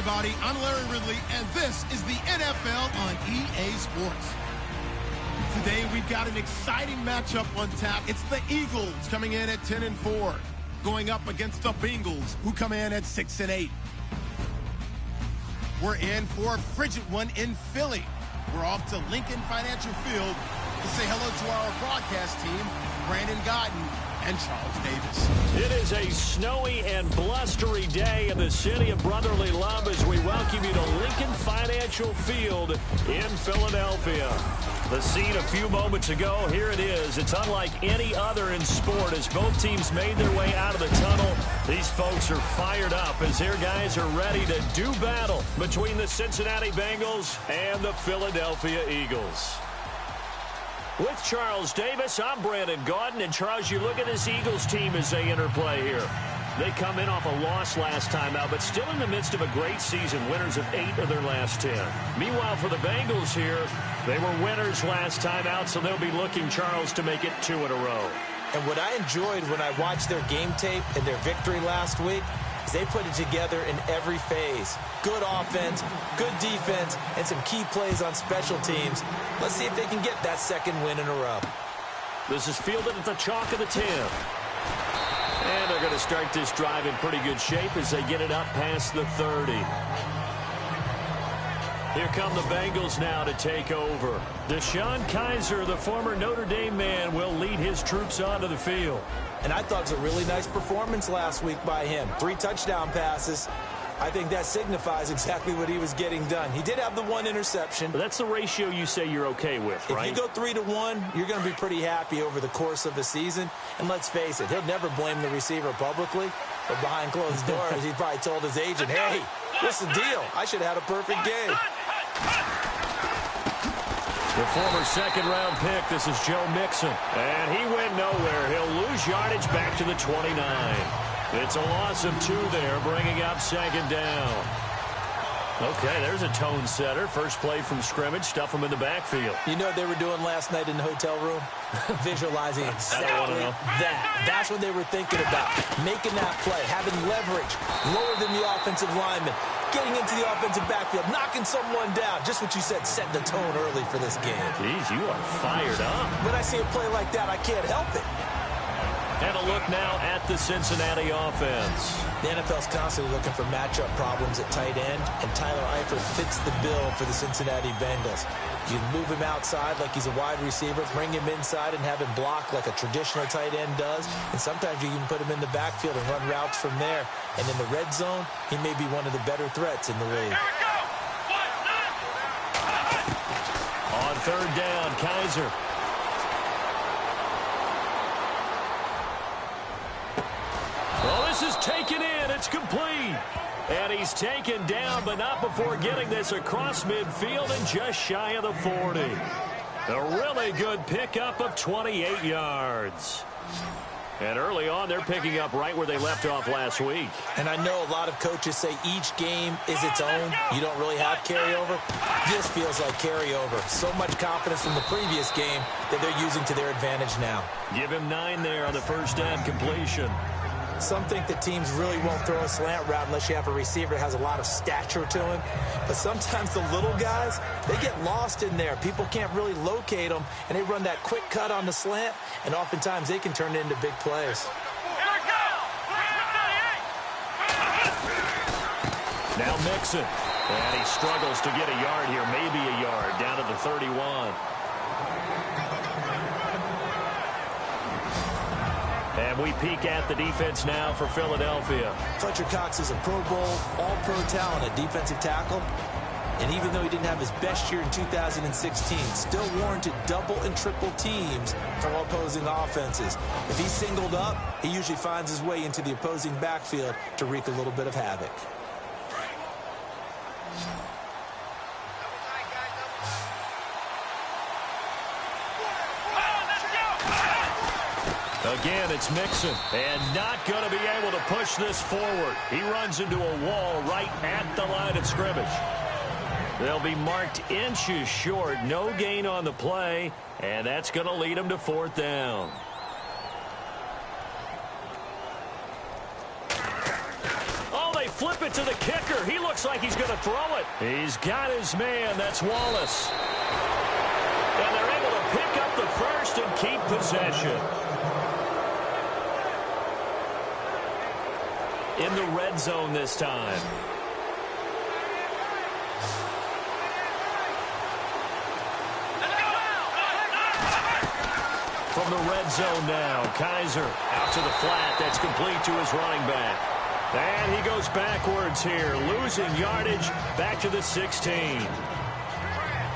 everybody. I'm Larry Ridley, and this is the NFL on EA Sports. Today, we've got an exciting matchup on tap. It's the Eagles coming in at 10-4, going up against the Bengals, who come in at 6-8. We're in for a frigid one in Philly. We're off to Lincoln Financial Field to say hello to our broadcast team, Brandon Godden and Charles Davis. It is a snowy and blustery day in the city of brotherly love as we welcome you to Lincoln Financial Field in Philadelphia. The scene a few moments ago, here it is. It's unlike any other in sport as both teams made their way out of the tunnel. These folks are fired up as their guys are ready to do battle between the Cincinnati Bengals and the Philadelphia Eagles. With Charles Davis, I'm Brandon Godden. And Charles, you look at this Eagles team as they interplay here. They come in off a loss last time out, but still in the midst of a great season, winners of 8 of their last 10. Meanwhile, for the Bengals here, they were winners last time out, so they'll be looking, Charles, to make it 2 in a row. And what I enjoyed when I watched their game tape and their victory last week is they put it together in every phase. Good offense, good defense, and some key plays on special teams. Let's see if they can get that second win in a row. This is fielded at the chalk of the 10. And they're going to start this drive in pretty good shape as they get it up past the 30. Here come the Bengals now to take over. DeShone Kizer, the former Notre Dame man, will lead his troops onto the field. And I thought it was a really nice performance last week by him. 3 touchdown passes. I think that signifies exactly what he was getting done. He did have the 1 interception. But that's the ratio you say you're okay with, right? If you go 3-1, you're going to be pretty happy over the course of the season. And let's face it, he'll never blame the receiver publicly. But behind closed doors, he probably told his agent, hey, what's the deal? I should have had a perfect game. The former second-round pick, this is Joe Mixon. And he went nowhere. He'll lose yardage back to the 29. It's a loss of 2 there, bringing up second down. Okay, there's a tone setter. First play from scrimmage, stuff him in the backfield. You know what they were doing last night in the hotel room? Visualizing exactly that. That's what they were thinking about. Making that play, having leverage, lower than the offensive lineman, getting into the offensive backfield, knocking someone down. Just what you said, setting the tone early for this game. Jeez, you are fired up. When I see a play like that, I can't help it. And a look now at the Cincinnati offense. The NFL's constantly looking for matchup problems at tight end, and Tyler Eifert fits the bill for the Cincinnati Bengals. You can move him outside like he's a wide receiver, bring him inside and have him block like a traditional tight end does, and sometimes you can put him in the backfield and run routes from there. And in the red zone, he may be one of the better threats in the league. On third down, Kizer. Well, this is taken in. It's complete. And he's taken down, but not before getting this across midfield and just shy of the 40. A really good pickup of 28 yards. And early on, they're picking up right where they left off last week. And I know a lot of coaches say each game is its own. You don't really have carryover. This feels like carryover. So much confidence from the previous game that they're using to their advantage now. Give him 9 there on the first down completion. Some think that teams really won't throw a slant route unless you have a receiver that has a lot of stature to him. But sometimes the little guys, they get lost in there. People can't really locate them, and they run that quick cut on the slant, and oftentimes they can turn it into big plays. Now Mixon. And he struggles to get a yard here, maybe a yard, down to the 31. And we peek at the defense now for Philadelphia. Fletcher Cox is a Pro Bowl, all-pro talent at defensive tackle. And even though he didn't have his best year in 2016, still warranted double and triple teams from opposing offenses. If he's singled up, he usually finds his way into the opposing backfield to wreak a little bit of havoc. Again, it's Mixon, and not going to be able to push this forward. He runs into a wall right at the line of scrimmage. They'll be marked inches short, no gain on the play, and that's going to lead them to 4th down. Oh, they flip it it to the kicker. He looks like he's going to throw it. He's got his man. That's Wallace. And they're able to pick up the first and keep possession. In the red zone this time. From the red zone now, Kaiser out to the flat. That's complete to his running back. And he goes backwards here, losing yardage back to the 16.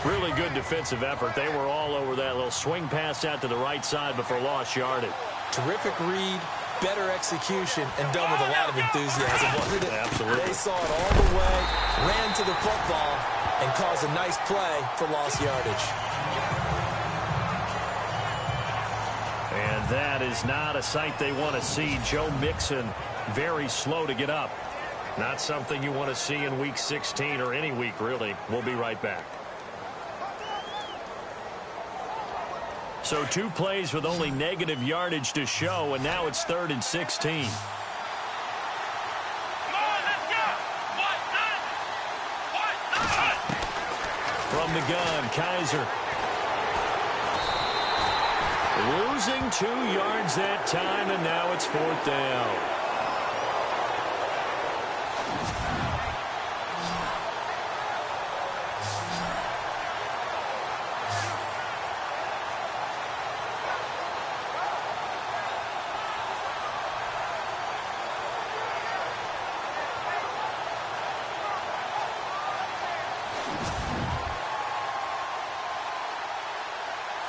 Really good defensive effort. They were all over that little swing pass out to the right side before lost yardage. Terrific read, better execution, and done with a lot of enthusiasm, wasn't it? Absolutely. They saw it all the way, ran to the football, and caused a nice play for lost yardage. And that is not a sight they want to see. Joe Mixon, very slow to get up. Not something you want to see in Week 16 or any week, really. We'll be right back. So 2 plays with only negative yardage to show, and now it's 3rd and 16. From the gun, Kaiser. Losing 2 yards that time, and now it's 4th down.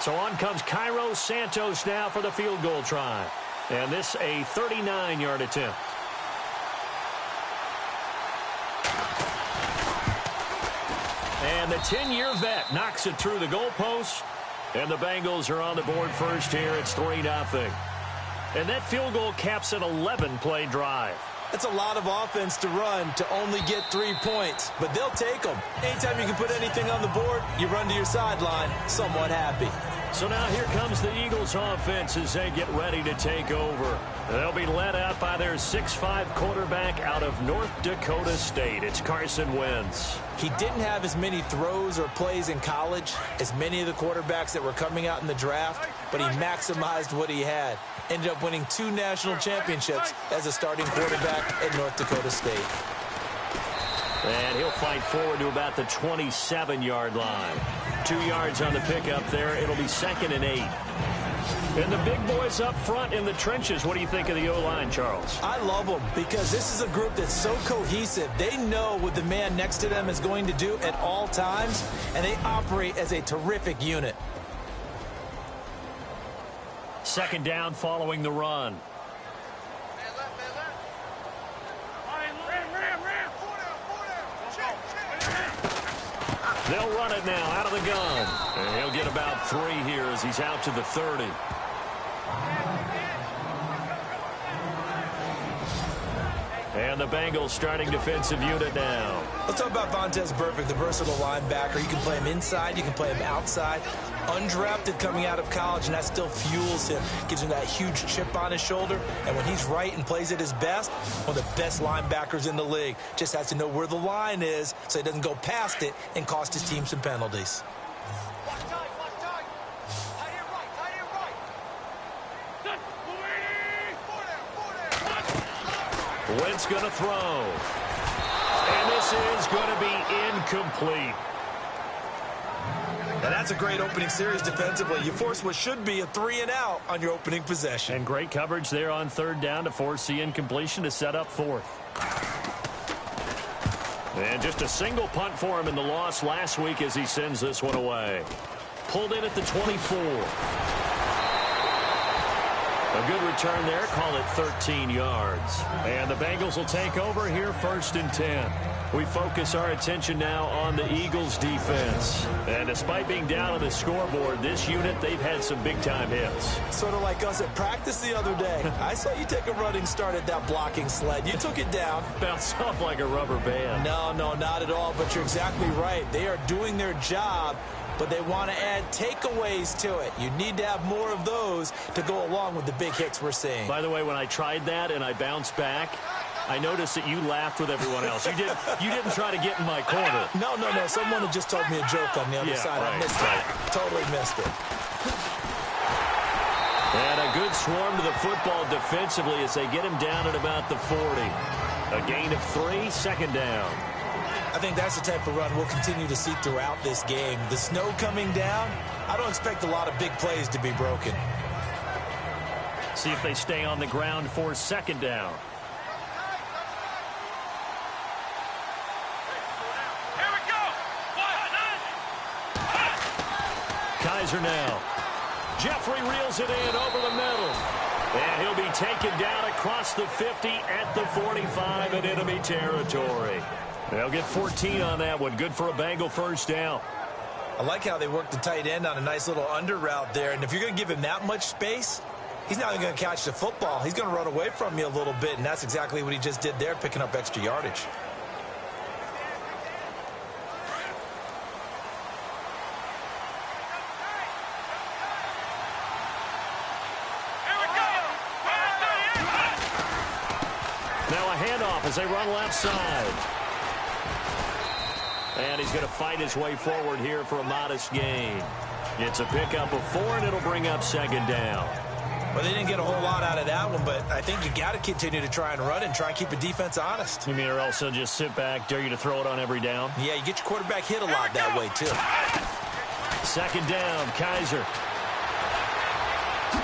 So on comes Cairo Santos now for the field goal try. And this a 39-yard attempt. And the 10-year vet knocks it through the goalpost. And the Bengals are on the board first here. It's 3-0. And that field goal caps an 11-play drive. That's a lot of offense to run to only get 3 points, but they'll take them. Anytime you can put anything on the board, you run to your sideline somewhat happy. So now here comes the Eagles offense as they get ready to take over. They'll be led out by their 6'5" quarterback out of North Dakota State. It's Carson Wentz. He didn't have as many throws or plays in college as many of the quarterbacks that were coming out in the draft, but he maximized what he had. Ended up winning 2 national championships as a starting quarterback at North Dakota State. And he'll fight forward to about the 27-yard line. 2 yards on the pickup there. It'll be 2nd and 8. And the big boys up front in the trenches. What do you think of the O-line, Charles? I love them because this is a group that's so cohesive. They know what the man next to them is going to do at all times, and they operate as a terrific unit. 2nd down following the run. They'll run it now out of the gun. And he'll get about 3 here as he's out to the 30. And the Bengals starting defensive unit now. Let's talk about Vontaze Burfict, the versatile linebacker. You can play him inside, you can play him outside. Undrafted coming out of college, and that still fuels him. Gives him that huge chip on his shoulder. And when he's right and plays at his best, one of the best linebackers in the league. Just has to know where the line is so he doesn't go past it and cost his team some penalties. Wentz going to throw. And this is going to be incomplete. And that's a great opening series defensively. You force what should be a 3-and-out on your opening possession. And great coverage there on 3rd down to force the incompletion to set up 4th. And just a single punt for him in the loss last week as he sends this one away. Pulled in at the 24. A good return there. Call it 13 yards. And the Bengals will take over here 1st and 10. We focus our attention now on the Eagles defense. And despite being down on the scoreboard, this unit, they've had some big-time hits. Sort of like us at practice the other day. I saw you take a running start at that blocking sled. You took it down. Bounced off like a rubber band. No, not at all. But you're exactly right. They are doing their job, but they want to add takeaways to it. You need to have more of those to go along with the big hits we're seeing. By the way, when I tried that and I bounced back, I noticed that you laughed with everyone else. You didn't try to get in my corner. No. Someone had just told me a joke on the other side. Right. I missed it. Totally missed it. And a good swarm to the football defensively as they get him down at about the 40. A gain of 3, second down. I think that's the type of run we'll continue to see throughout this game. The snow coming down, I don't expect a lot of big plays to be broken. See if they stay on the ground for second down. Here we go. Kaiser now. Jeffrey reels it in over the middle. And he'll be taken down across the 50 at the 45 in enemy territory. They'll get 14 on that one. Good for a Bengal first down. I like how they worked the tight end on a nice little under route there. And if you're going to give him that much space, he's not even going to catch the football. He's going to run away from you a little bit, and that's exactly what he just did there, picking up extra yardage. Now a handoff as they run left side. And he's going to fight his way forward here for a modest gain. It's a pickup of 4, and it'll bring up second down. Well, they didn't get a whole lot out of that one, but I think you got to continue to try and run and try and keep the defense honest. You mean or also just sit back, dare you to throw it on every down? Yeah, you get your quarterback hit a lot that way, too. Second down, Kaiser.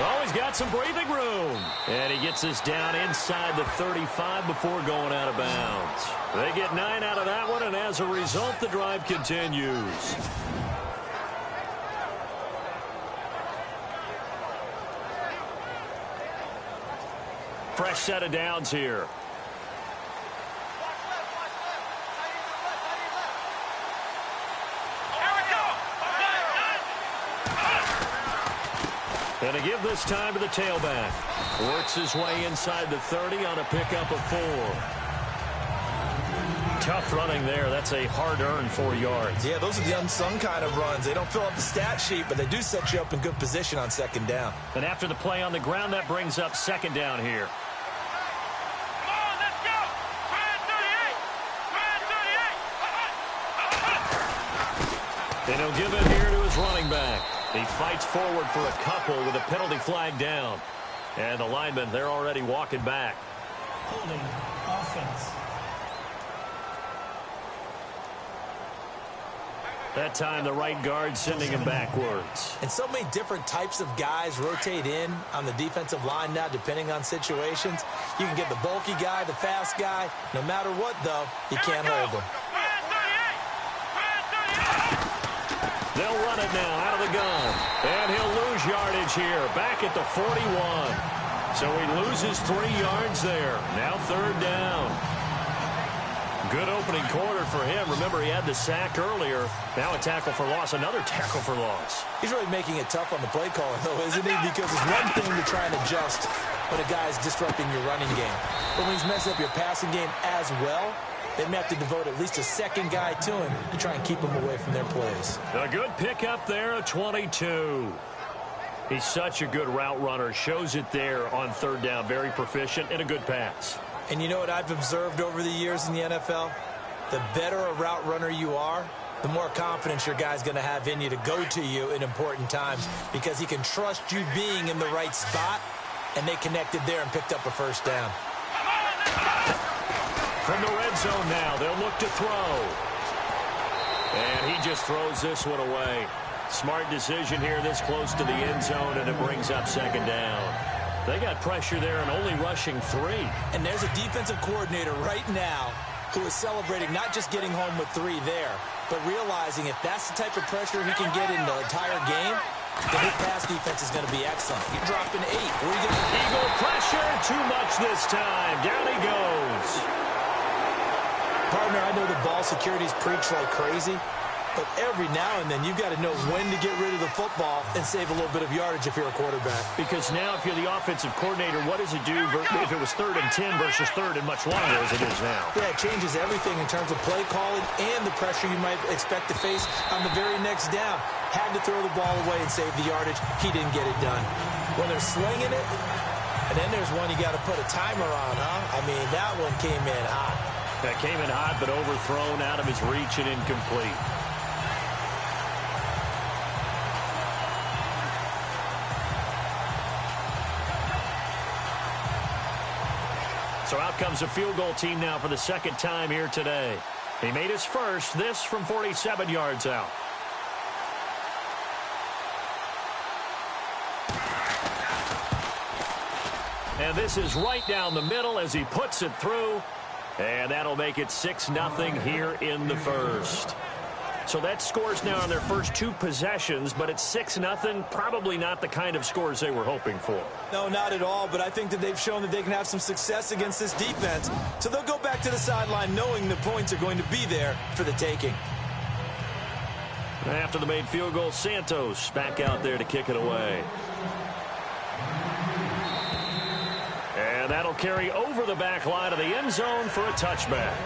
Oh, he's got some breathing room. And he gets this down inside the 35 before going out of bounds. They get 9 out of that one, and as a result, the drive continues. Fresh set of downs here. And a give this time to the tailback. Works his way inside the 30 on a pickup of 4. Tough running there. That's a hard-earned 4 yards. Yeah, those are the unsung kind of runs. They don't fill up the stat sheet, but they do set you up in good position on second down. And after the play on the ground, that brings up second down here. Come on, let's go. 38. And he'll give it here to his running back. He fights forward for a couple with a penalty flag down. And the linemen, they're already walking back. Holding offense. That time, the right guard sending him backwards. And so many different types of guys rotate in on the defensive line now, depending on situations. You can get the bulky guy, the fast guy. No matter what, though, you can't hold him. They'll run it now out of the gun. And he'll lose yardage here, back at the 41. So he loses 3 yards there. Now third down. Good opening quarter for him. Remember, he had the sack earlier. Now a tackle for loss, another tackle for loss. He's really making it tough on the play caller, though, isn't he? Because it's one thing to try and adjust when a guy's disrupting your running game. But when he's messing up your passing game as well, they may have to devote at least a second guy to him to try and keep him away from their plays. A good pickup there at 22. He's such a good route runner. Shows it there on third down. Very proficient and a good pass. And you know what I've observed over the years in the NFL? The better a route runner you are, the more confidence your guy's going to have in you to go to you in important times because he can trust you being in the right spot, and they connected there and picked up a first down. From the red zone now, they'll look to throw. And he just throws this one away. Smart decision here this close to the end zone, and it brings up second down. They got pressure there and only rushing 3. And there's a defensive coordinator right now who is celebrating not just getting home with 3 there, but realizing if that's the type of pressure he can get in the entire game, the hit pass defense is going to be excellent. You're dropping 8. Where are you going to Eagle pressure, too much this time. Down he goes. Partner, I know the ball security's preached like crazy, but every now and then you've got to know when to get rid of the football and save a little bit of yardage if you're a quarterback. Because now if you're the offensive coordinator, what does it do if it was 3rd and 10 versus 3rd and much longer as it is now? Yeah, it changes everything in terms of play calling and the pressure you might expect to face on the very next down. Had to throw the ball away and save the yardage. He didn't get it done. When they're slinging it, And then there's one you got to put a timer on, huh? I mean, that one came in hot. That came in hot, but overthrown, out of his reach and incomplete. So out comes a field goal team now for the second time here today. He made his first, this from 47 yards out. And this is right down the middle as he puts it through. And that'll make it 6-0 here in the first. So that scores now on their first two possessions, but it's 6-0. Probably not the kind of scores they were hoping for. No, not at all, but I think that they've shown that they can have some success against this defense. So they'll go back to the sideline knowing the points are going to be there for the taking. After the made field goal, Santos back out there to kick it away. And that'll carry over the back line of the end zone for a touchback.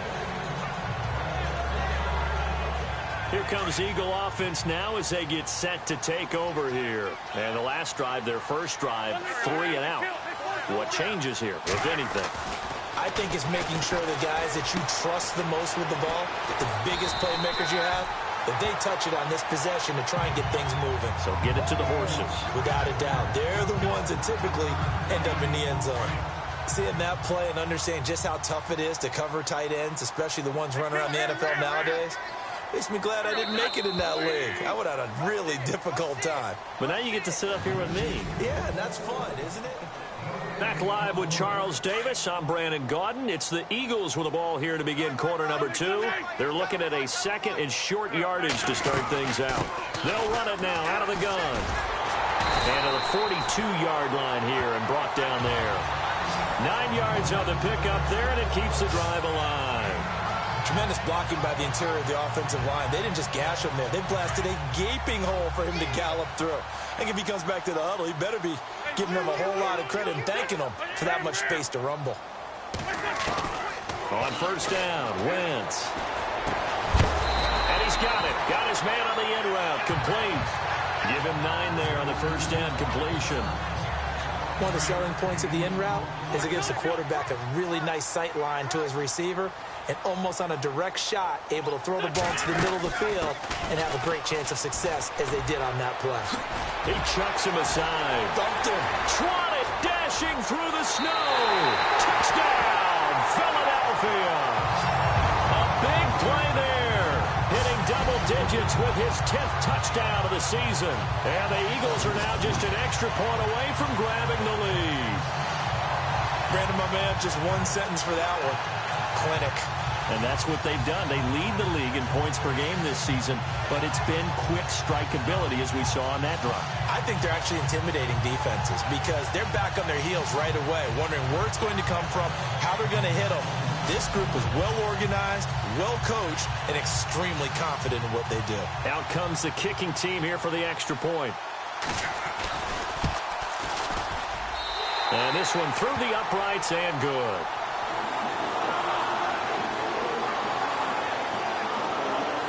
Here comes Eagle offense now as they get set to take over here. And the last drive, their first drive, 3 and out. What changes here, if anything? I think it's making sure the guys that you trust the most with the ball, the biggest playmakers you have, that they touch it on this possession to try and get things moving. So get it to the horses. Without a doubt. They're the ones that typically end up in the end zone. Seeing that play and understanding just how tough it is to cover tight ends, especially the ones running around the NFL nowadays, makes me glad I didn't make it in that league. I would have had a really difficult time. But now you get to sit up here with me. Yeah, and that's fun, isn't it? Back live with Charles Davis. I'm Brandon Gaudin. It's the Eagles with the ball here to begin quarter number 2. They're looking at a second and short yardage to start things out. They'll run it now out of the gun. And to the 42-yard line here and brought down there. 9 yards on the pickup there, and it keeps the drive alive. Tremendous blocking by the interior of the offensive line. They didn't just gash him there. They blasted a gaping hole for him to gallop through. I think if he comes back to the huddle, he better be giving them a whole lot of credit and thanking them for that much space to rumble. On first down, Wentz. And he's got it. Got his man on the end route. Complete. Give him 9 there on the first down completion. One of the selling points of the in route is it gives the quarterback a really nice sight line to his receiver and almost on a direct shot able to throw the ball into the middle of the field and have a great chance of success as they did on that play. He chucks him aside. Dumped him. Trotted, dashing through the snow. Touchdown, Philadelphia. A big play there. Hitting double digits with his 10th touchdown of the season. And the Eagles are now just an extra point away from grabbing the lead. Brandon, my man, just one sentence for that one. Clinic. And that's what they've done. They lead the league in points per game this season, but it's been quick strike ability as we saw on that drive. I think they're actually intimidating defenses because they're back on their heels right away, wondering where it's going to come from, how they're going to hit them. This group is well-organized, well-coached, and extremely confident in what they do. Out comes the kicking team here for the extra point. And this one through the uprights and good.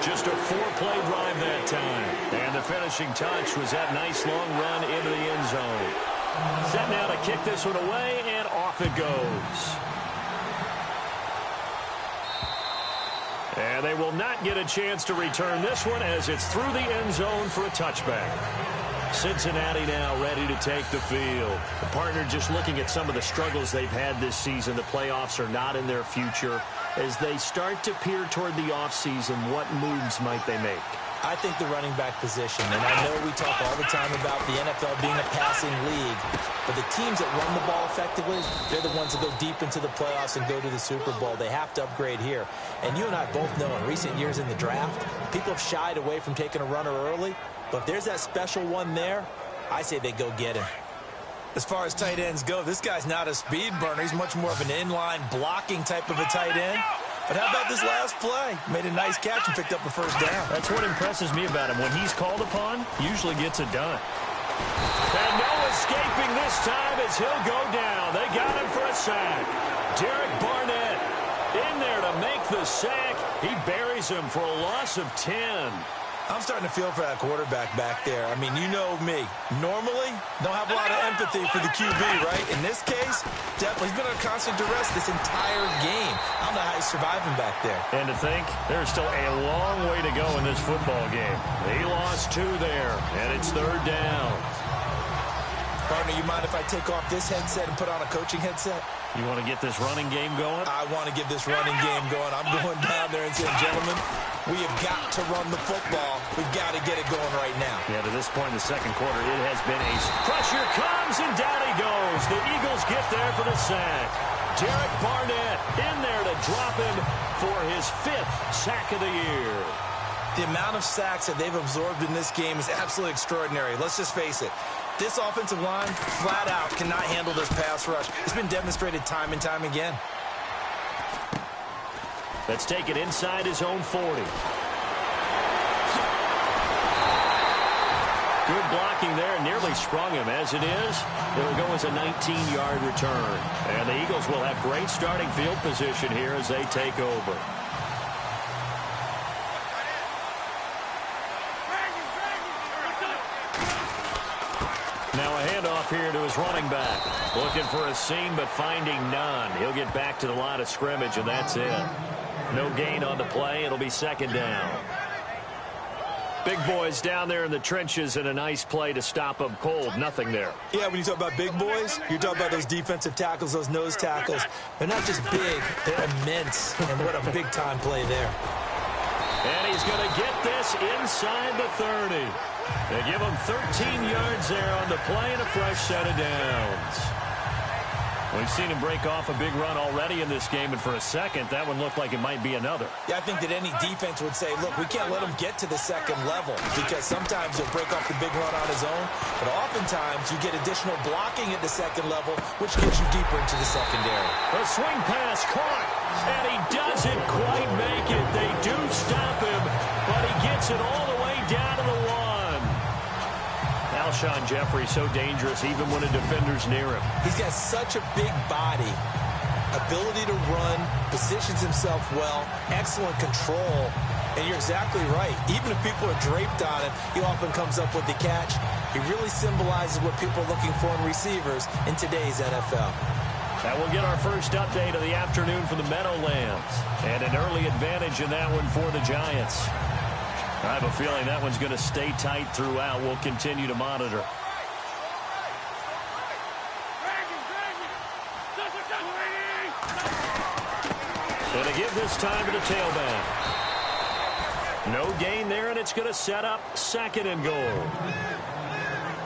Just a 4-play drive that time. And the finishing touch was that nice long run into the end zone. Set now to kick this one away, and off it goes. And they will not get a chance to return this one as it's through the end zone for a touchback. Cincinnati now ready to take the field. The partner just looking at some of the struggles they've had this season. The playoffs are not in their future. As they start to peer toward the offseason, what moves might they make? I think the running back position, and I know we talk all the time about the NFL being a passing league, but the teams that run the ball effectively, they're the ones that go deep into the playoffs and go to the Super Bowl. They have to upgrade here. And you and I both know in recent years in the draft, people have shied away from taking a runner early, but if there's that special one there, I say they go get him. As far as tight ends go, this guy's not a speed burner. He's much more of an inline blocking type of a tight end. But how about this last play? Made a nice catch and picked up a first down. That's what impresses me about him. When he's called upon, usually gets it done. And no escaping this time as he'll go down. They got him for a sack. Derek Barnett in there to make the sack. He buries him for a loss of 10. I'm starting to feel for that quarterback back there. I mean, you know me. Normally, don't have a lot of empathy for the QB, right? In this case, definitely. He's been under constant duress this entire game. I don't know how he's surviving back there. And to think, there's still a long way to go in this football game. He lost 2 there, and it's 3rd down. Partner, you mind if I take off this headset and put on a coaching headset? You want to get this running game going? I want to get this running game going. I'm going down there and saying, gentlemen, we have got to run the football. We've got to get it going right now. Yeah, to this point in the second quarter, it has been a pressure comes, and down he goes. The Eagles get there for the sack. Derek Barnett in there to drop him for his 5th sack of the year. The amount of sacks that they've absorbed in this game is absolutely extraordinary. Let's just face it. This offensive line, flat out, cannot handle this pass rush. It's been demonstrated time and time again. Let's take it inside his own 40. Good blocking there, nearly sprung him. As it is, it'll go as a 19-yard return. And the Eagles will have great starting field position here as they take over. Now a handoff here to his running back. Looking for a seam, but finding none. He'll get back to the line of scrimmage, and that's it. No gain on the play. It'll be 2nd down. Big boys down there in the trenches, and a nice play to stop them cold. Nothing there. Yeah, when you talk about big boys, you're talking about those defensive tackles, those nose tackles. They're not just big, they're immense. And what a big-time play there. And he's going to get this inside the 30. They give him 13 yards there on the play and a fresh set of downs. We've seen him break off a big run already in this game, and for a second, that one looked like it might be another. Yeah, I think that any defense would say, look, we can't let him get to the second level, because sometimes he'll break off the big run on his own, but oftentimes you get additional blocking at the second level, which gets you deeper into the secondary. A swing pass caught, and he doesn't quite make it. They do stop him, but he gets it all the way down to the 1. Alshon Jeffrey so dangerous even when a defender's near him. He's got such a big body, ability to run, positions himself well, excellent control, and you're exactly right. Even if people are draped on him, he often comes up with the catch. He really symbolizes what people are looking for in receivers in today's NFL. That will get our first update of the afternoon for the Meadowlands, and an early advantage in that one for the Giants. I have a feeling that one's going to stay tight throughout. We'll continue to monitor. And to give this time to the tailback. No gain there, and it's going to set up 2nd and goal.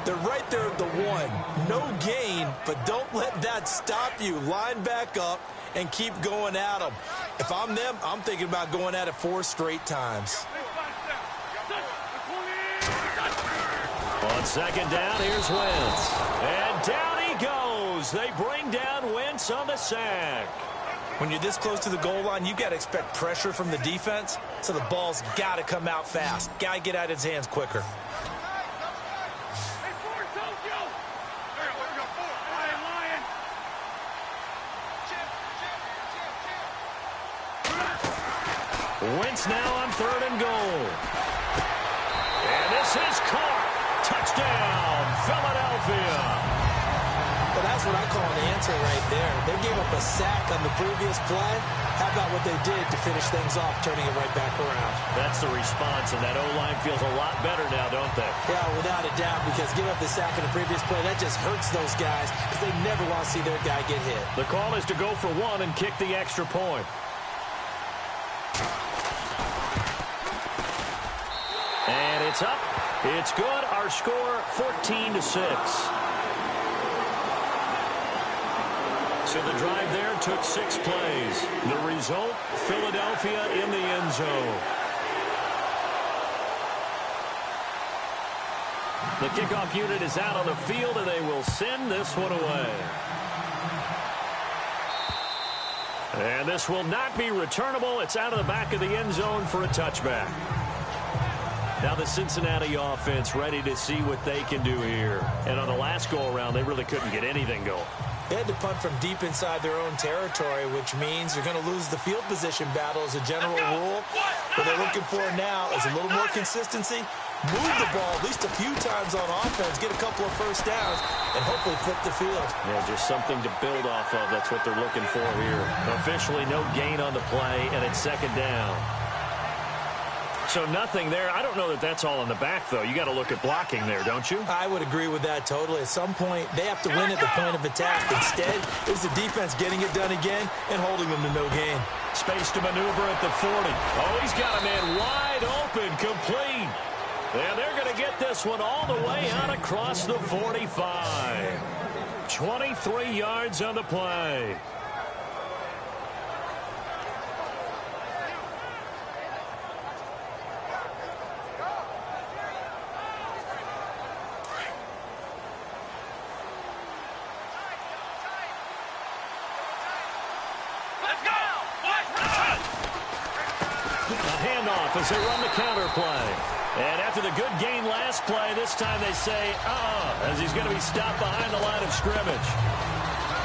They're right there at the 1. No gain, but don't let that stop you. Line back up and keep going at them. If I'm them, I'm thinking about going at it 4 straight times. On 2nd down, here's Wentz. And down he goes. They bring down Wentz on the sack. When you're this close to the goal line, you got to expect pressure from the defense, so the ball's got to come out fast. Got to get out of his hands quicker. Wentz now on 3rd and goal. And this is caught. Touchdown, Philadelphia. Well, that's what I call an answer right there. They gave up a sack on the previous play. How about what they did to finish things off, turning it right back around? That's the response, and that O-line feels a lot better now, don't they? Yeah, without a doubt, because giving up the sack on the previous play, that just hurts those guys because they never want to see their guy get hit. The call is to go for 1 and kick the extra point. And it's up. It's good. Our score, 14-6. So the drive there took 6 plays. The result, Philadelphia in the end zone. The kickoff unit is out on the field, and they will send this one away. And this will not be returnable. It's out of the back of the end zone for a touchback. Now the Cincinnati offense ready to see what they can do here. And on the last go-around, they really couldn't get anything going. They had to punt from deep inside their own territory, which means you're going to lose the field position battle as a general rule. What they're looking for now is a little more consistency, move the ball at least a few times on offense, get a couple of first downs, and hopefully flip the field. Yeah, just something to build off of. That's what they're looking for here. Officially no gain on the play, and it's second down. So nothing there. I don't know that that's all in the back, though. You got to look at blocking there, don't you? I would agree with that totally. At some point, they have to win at the point of attack. Instead, it was the defense getting it done again and holding them to no gain. Space to maneuver at the 40. Oh, he's got a man wide open, complete. And they're going to get this one all the way out across the 45. 23 yards on the play. As they run the counter play. And after the good gain last play, this time they say, as he's going to be stopped behind the line of scrimmage.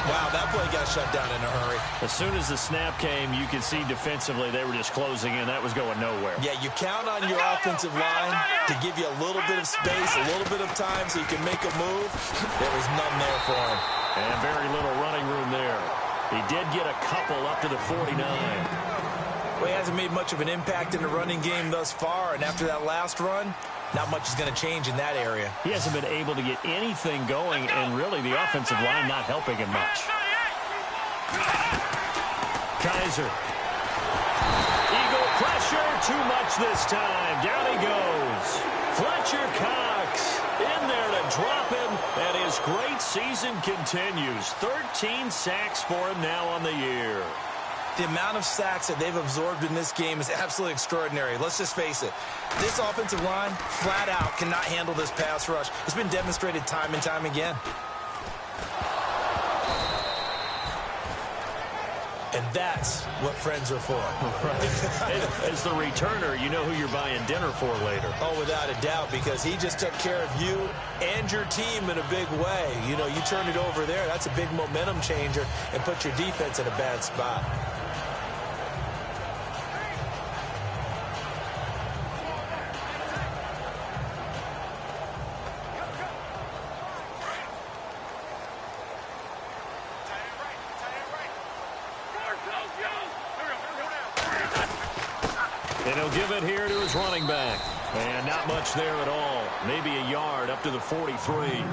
Wow, that play got shut down in a hurry. As soon as the snap came, you could see defensively they were just closing in. That was going nowhere. Yeah, you count on your offensive line to give you a little bit of space, a little bit of time so you can make a move. There was none there for him. And very little running room there. He did get a couple up to the 49. Well, he hasn't made much of an impact in the running game thus far, and after that last run, not much is going to change in that area. He hasn't been able to get anything going, and really the offensive line not helping him much. Kaiser. Eagle pressure, too much this time. Down he goes. Fletcher Cox in there to drop him, and his great season continues. 13 sacks for him now on the year. The amount of sacks that they've absorbed in this game is absolutely extraordinary. Let's just face it. This offensive line, flat out, cannot handle this pass rush. It's been demonstrated time and time again. And that's what friends are for. Right. As the returner, you know who you're buying dinner for later. Oh, without a doubt, because he just took care of you and your team in a big way. You know, you turned it over there. That's a big momentum changer and put your defense in a bad spot. And he'll give it here to his running back. And not much there at all. Maybe a yard up to the 43.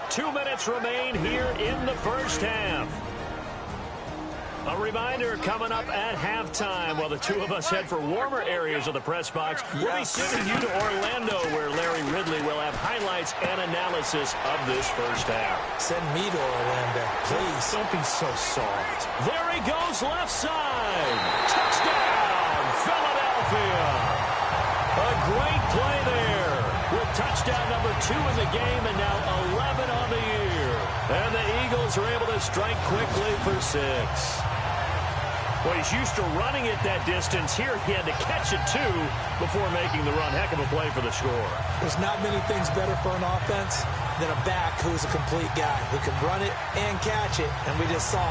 Two minutes remain here in the first half. A reminder coming up at halftime while the two of us head for warmer areas of the press box. We'll be sending you to Orlando where Larry Ridley will have highlights and analysis of this first half. Send me to Orlando, please. Don't be so soft. There he goes left side. Touchdown, Philadelphia. A great play there with touchdown number 2 in the game and now 11 on the year. And the Eagles are able to strike quickly for 6. Well, he's used to running it that distance. Here he had to catch it, too, before making the run. Heck of a play for the score. There's not many things better for an offense than a back who's a complete guy who can run it and catch it. And we just saw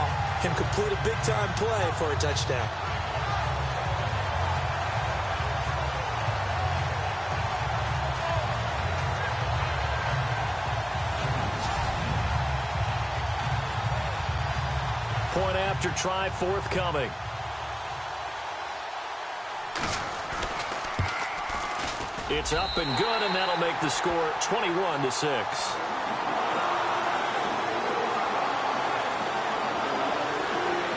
him complete a big-time play for a touchdown. Point after try forthcoming. It's up and good, and that'll make the score 21-6.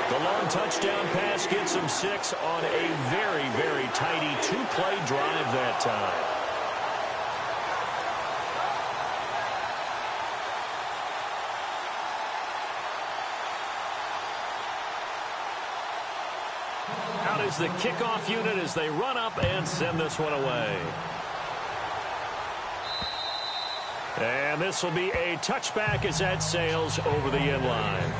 The long touchdown pass gets him 6 on a very, very tidy 2-play drive that time. Out is the kickoff unit as they run up and send this one away. And this will be a touchback as that sails over the end line.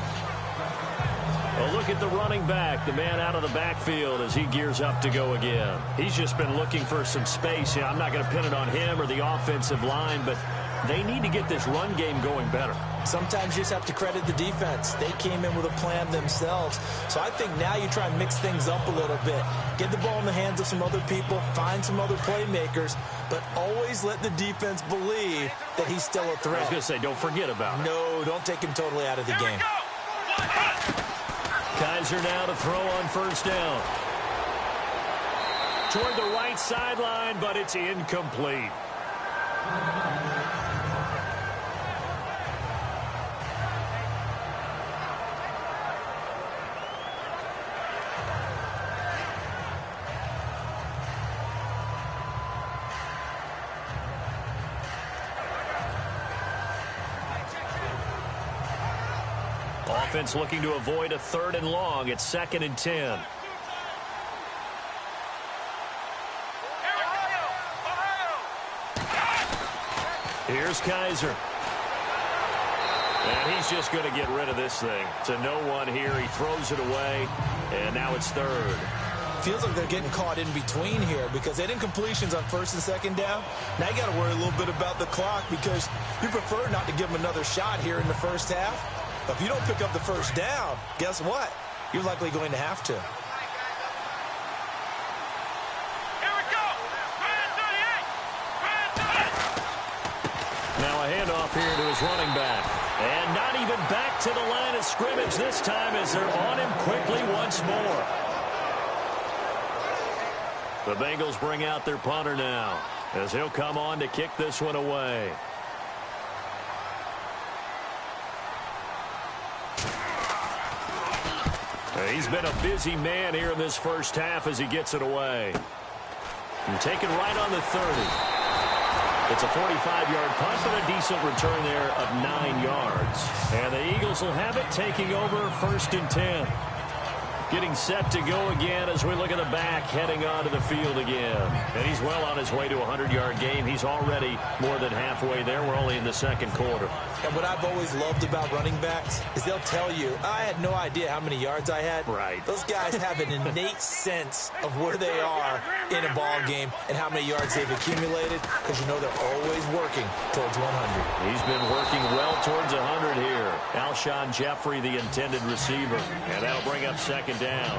Well, look at the running back, the man out of the backfield as he gears up to go again. He's just been looking for some space. Yeah, I'm not going to pin it on him or the offensive line, but they need to get this run game going better. Sometimes you just have to credit the defense. They came in with a plan themselves. So I think now you try and mix things up a little bit. Get the ball in the hands of some other people, find some other playmakers, but always let the defense believe that he's still a threat. I was going to say, don't forget about it. No, don't take him totally out of the game. Kaiser now to throw on first down. Toward the right sideline, but it's incomplete. Offense looking to avoid a 3rd and long. It's 2nd and 10. Here's Kaiser. And he's just going to get rid of this thing. To no one here. He throws it away. And now it's 3rd. Feels like they're getting caught in between here because they had incompletions on 1st and 2nd down. Now you got to worry a little bit about the clock because you prefer not to give them another shot here in the first half. But if you don't pick up the first down, guess what? You're likely going to have to. Here we go. Now a handoff here to his running back. And not even back to the line of scrimmage this time as they're on him quickly once more. The Bengals bring out their punter now as he'll come on to kick this one away. He's been a busy man here in this first half as he gets it away. And taken right on the 30. It's a 45-yard punt and a decent return there of 9 yards. And the Eagles will have it taking over 1st and 10. Getting set to go again as we look at the back heading onto the field again. And he's well on his way to a 100-yard game. He's already more than halfway there. We're only in the 2nd quarter. And what I've always loved about running backs is they'll tell you, I had no idea how many yards I had. Right. Those guys have an innate sense of where they are in a ball game and how many yards they've accumulated because you know they're always working towards 100. He's been working well towards 100 here. Alshon Jeffrey, the intended receiver. And that'll bring up 2nd down.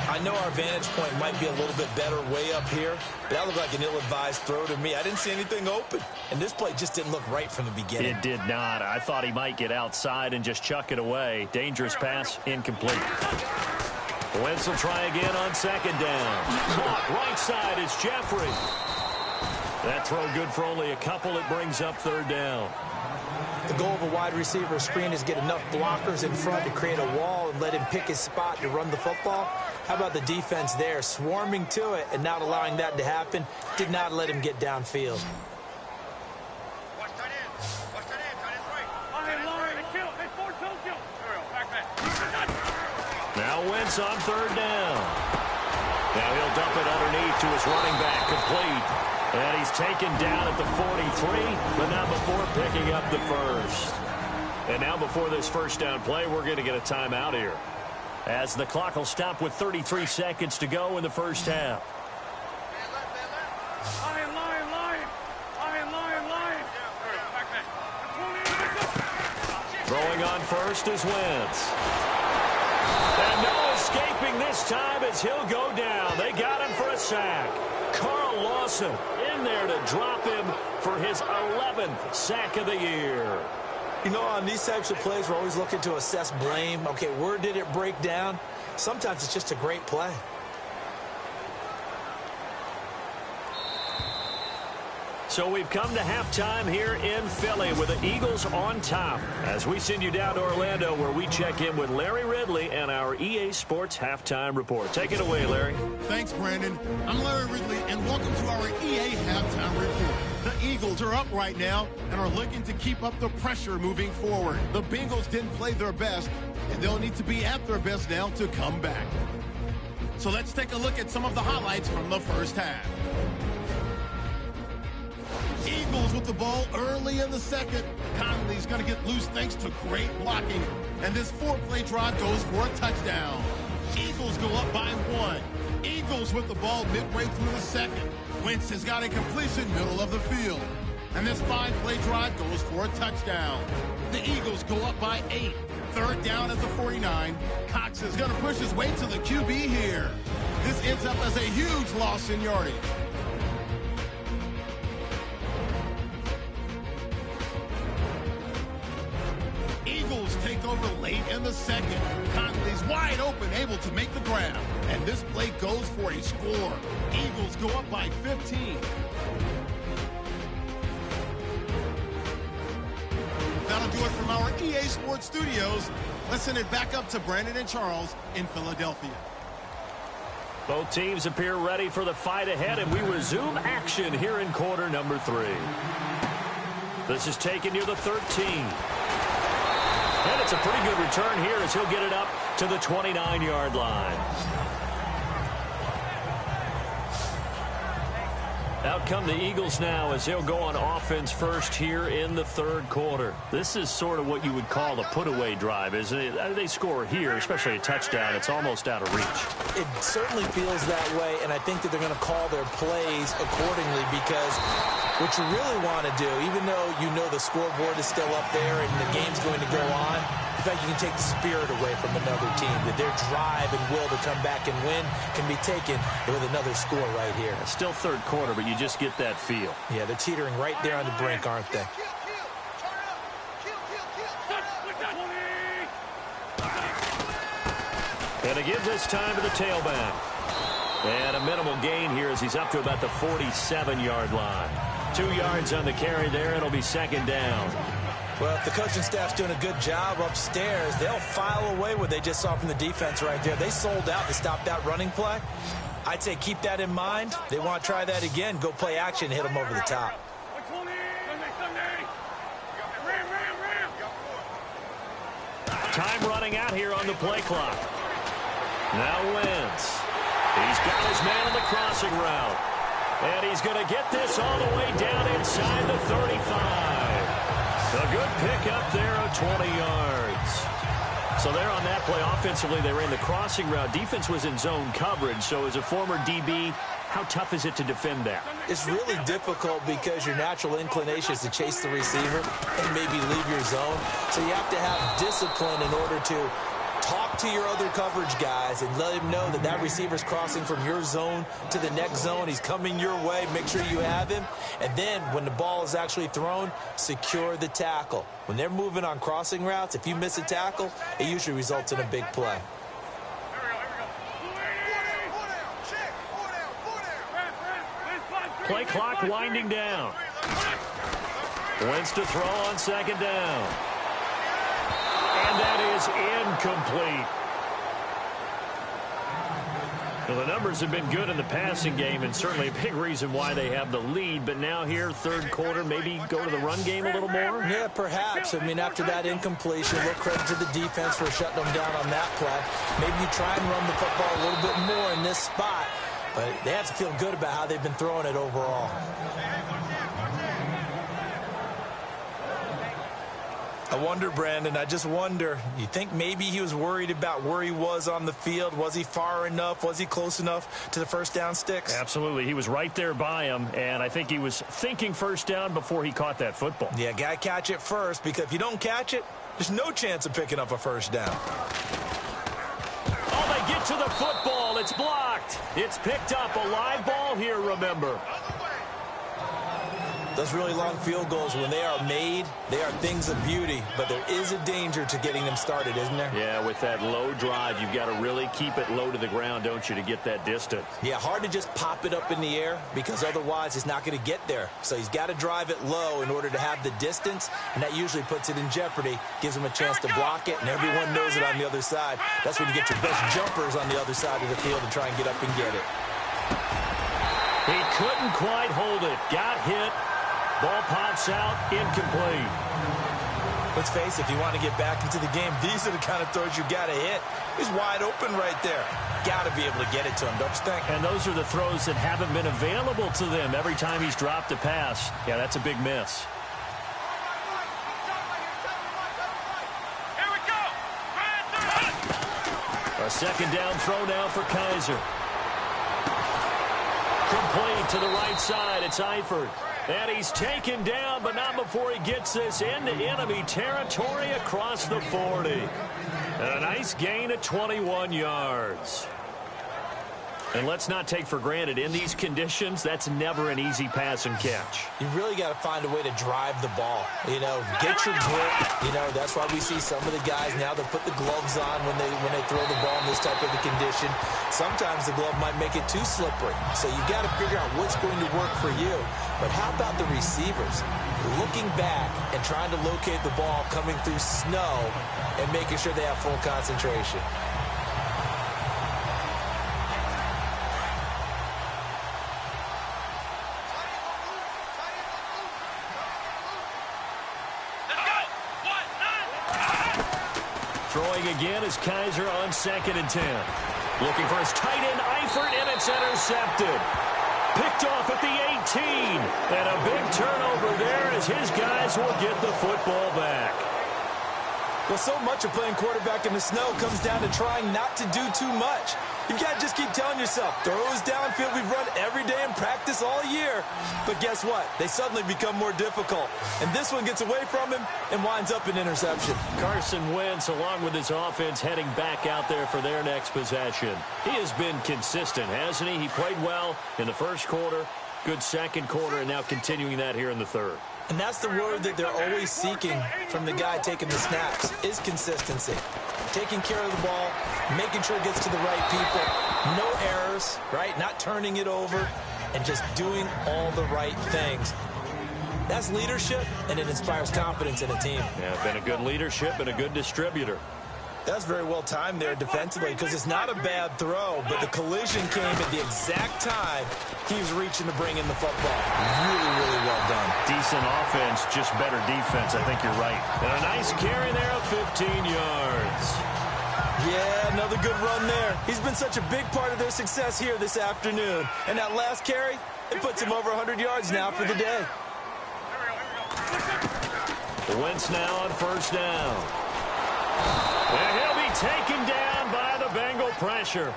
I know our vantage point might be a little bit better way up here, but that looked like an ill-advised throw to me. I didn't see anything open, and this play just didn't look right from the beginning. It did not. I thought he might get outside and just chuck it away. Dangerous pass, incomplete. Wentz will try again on 2nd down. Caught right side is Jeffrey. That throw good for only a couple. It brings up 3rd down. The goal of a wide receiver screen is get enough blockers in front to create a wall and let him pick his spot to run the football. How about the defense there, swarming to it and not allowing that to happen? Did not let him get downfield. Now Wentz on 3rd down. Now he'll dump it underneath to his running back, complete. And he's taken down at the 43, but not before picking up the first. And now before this first down play, we're going to get a timeout here, as the clock will stop with 33 seconds to go in the first half. Throwing on first is Wentz. And no escaping this time as he'll go down. They got him for a sack. Carl Lawson in there to drop him for his 11th sack of the year. You know, on these types of plays, we're always looking to assess blame. Okay, where did it break down? Sometimes it's just a great play. So we've come to halftime here in Philly with the Eagles on top as we send you down to Orlando where we check in with Larry Ridley and our EA Sports Halftime Report. Take it away, Larry. Thanks, Brandon. I'm Larry Ridley, and welcome to our EA Halftime Report. The Eagles are up right now and are looking to keep up the pressure moving forward. The Bengals didn't play their best, and they'll need to be at their best now to come back. So let's take a look at some of the highlights from the first half. Eagles with the ball early in the second. Conley's going to get loose thanks to great blocking. And this 4-play drive goes for a touchdown. Eagles go up by 1. Eagles with the ball midway through the second. Wentz has got a completion middle of the field. And this 5-play drive goes for a touchdown. The Eagles go up by 8. Third down at the 49. Cox is going to push his way to the QB here. This ends up as a huge loss in yardage. Eagles take over late in the second. Conley's wide open, able to make the grab. And this play goes for a score. Eagles go up by 15. That'll do it from our EA Sports Studios. Let's send it back up to Brandon and Charles in Philadelphia. Both teams appear ready for the fight ahead, and we resume action here in quarter number 3. This is taken near the 13. And it's a pretty good return here as he'll get it up to the 29-yard line. Out come the Eagles now as they'll go on offense first here in the third quarter. This is sort of what you would call a put-away drive, isn't it? They score here, especially a touchdown. It's almost out of reach. It certainly feels that way, and I think that they're going to call their plays accordingly because what you really want to do, even though you know the scoreboard is still up there and the game's going to go on, in fact, you can take the spirit away from another team, that their drive and will to come back and win can be taken with another score right here. It's still third quarter, but you just get that feel. Yeah, they're teetering right there on the brink, aren't they? And to give this time to the tailback. And a minimal gain here as he's up to about the 47-yard line. 2 yards on the carry there, and it'll be second down. Well, if the coaching staff's doing a good job upstairs, they'll file away what they just saw from the defense right there. They sold out to stop that running play. I'd say keep that in mind. They want to try that again. Go play action, hit them over the top. Time running out here on the play clock. Now Wentz. He's got his man on the crossing route. And he's going to get this all the way down inside the 35. A good pick up there of 20 yards. So there on that play, offensively, they ran the crossing route. Defense was in zone coverage. So as a former DB, how tough is it to defend that? It's really difficult because your natural inclination is to chase the receiver and maybe leave your zone. So you have to have discipline in order to talk to your other coverage guys and let him know that that receiver's crossing from your zone to the next zone. He's coming your way. Make sure you have him. And then when the ball is actually thrown, secure the tackle. When they're moving on crossing routes, if you miss a tackle, it usually results in a big play. Play clock winding down. Wentz to throw on second down. And that is incomplete. Well, the numbers have been good in the passing game, and certainly a big reason why they have the lead. But now here, third quarter, maybe go to the run game a little more? Yeah, perhaps. I mean, after that incompletion, a little credit to the defense for shutting them down on that play. Maybe you try and run the football a little bit more in this spot. But they have to feel good about how they've been throwing it overall. I wonder, Brandon, I just wonder, you think maybe he was worried about where he was on the field? Was he far enough? Was he close enough to the first down sticks? Absolutely. He was right there by him, and I think he was thinking first down before he caught that football. Yeah, got to catch it first, because if you don't catch it, there's no chance of picking up a first down. Oh, they get to the football. It's blocked. It's picked up. A live ball here, remember. Those really long field goals, when they are made, they are things of beauty. But there is a danger to getting them started, isn't there? Yeah, with that low drive, you've got to really keep it low to the ground, don't you, to get that distance. Yeah, hard to just pop it up in the air because otherwise it's not going to get there. So he's got to drive it low in order to have the distance, and that usually puts it in jeopardy, gives him a chance to block it, and everyone knows it on the other side. That's when you get your best jumpers on the other side of the field and try and get up and get it. He couldn't quite hold it. Got hit. Ball pops out, incomplete. Let's face it, if you want to get back into the game, these are the kind of throws you got to hit. He's wide open right there. Got to be able to get it to him, don't you think? And those are the throws that haven't been available to them every time he's dropped a pass. Yeah, that's a big miss. Here we go. A second down throw now for Kaiser. Complete to the right side. It's Eifert. And he's taken down, but not before he gets this into enemy territory across the 40. And a nice gain of 21 yards. And let's not take for granted, in these conditions, that's never an easy pass and catch. You really got to find a way to drive the ball. You know, get your grip. You know, that's why we see some of the guys now that put the gloves on when they throw the ball in this type of a condition. Sometimes the glove might make it too slippery. So you got to figure out what's going to work for you. But how about the receivers? Looking back and trying to locate the ball coming through snow and making sure they have full concentration. Throwing again is Kaiser on 2nd and 10. Looking for his tight end, Eifert, and it's intercepted. Picked off at the 18. And a big turnover there as his guys will get the football back. Well, so much of playing quarterback in the snow comes down to trying not to do too much. You've got to just keep telling yourself, throws downfield we've run every day in practice all year. But guess what? They suddenly become more difficult. And this one gets away from him and winds up an interception. Carson Wentz, along with his offense, heading back out there for their next possession. He has been consistent, hasn't he? He played well in the first quarter, good second quarter, and now continuing that here in the third. And that's the word that they're always seeking from the guy taking the snaps, is consistency. Taking care of the ball, making sure it gets to the right people, no errors, right? Not turning it over, and just doing all the right things. That's leadership, and it inspires confidence in a team. Yeah, been a good leadership and a good distributor. That's very well timed there defensively because it's not a bad throw, but the collision came at the exact time he was reaching to bring in the football. Really, really well done. Decent offense, just better defense. I think you're right. And a nice carry there of 15 yards. Yeah, another good run there. He's been such a big part of their success here this afternoon. And that last carry, it puts him over 100 yards now for the day. Wentz now on 1st down. And he'll be taken down by the Bengal pressure.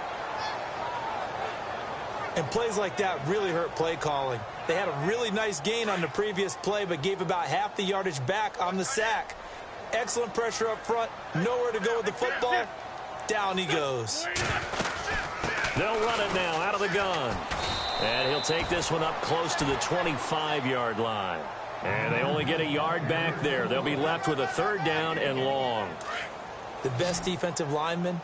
And plays like that really hurt play calling. They had a really nice gain on the previous play, but gave about half the yardage back on the sack. Excellent pressure up front. Nowhere to go with the football. Down he goes. They'll run it now out of the gun. And he'll take this one up close to the 25-yard line. And they only get a yard back there. They'll be left with a 3rd down and long. The best defensive linemen,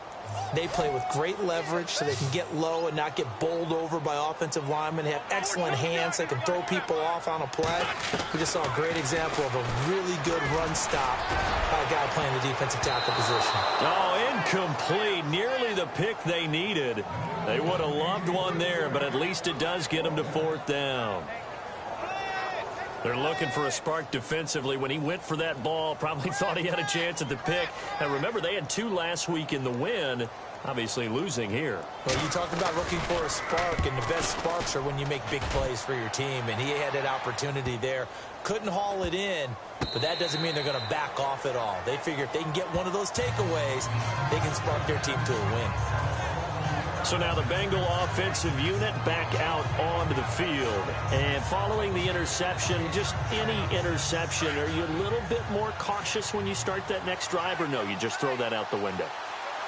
they play with great leverage so they can get low and not get bowled over by offensive linemen. They have excellent hands. They can throw people off on a play. We just saw a great example of a really good run stop by a guy playing the defensive tackle position. Oh, incomplete. Nearly the pick they needed. They would have loved one there, but at least it does get them to 4th down. They're looking for a spark defensively. When he went for that ball, probably thought he had a chance at the pick. And remember, they had 2 last week in the win, obviously losing here. Well, you talk about looking for a spark, and the best sparks are when you make big plays for your team, and he had that opportunity there. Couldn't haul it in, but that doesn't mean they're going to back off at all. They figure if they can get one of those takeaways, they can spark their team to a win. So now the Bengal offensive unit back out onto the field. And following the interception, just any interception, are you a little bit more cautious when you start that next drive, or no, you just throw that out the window?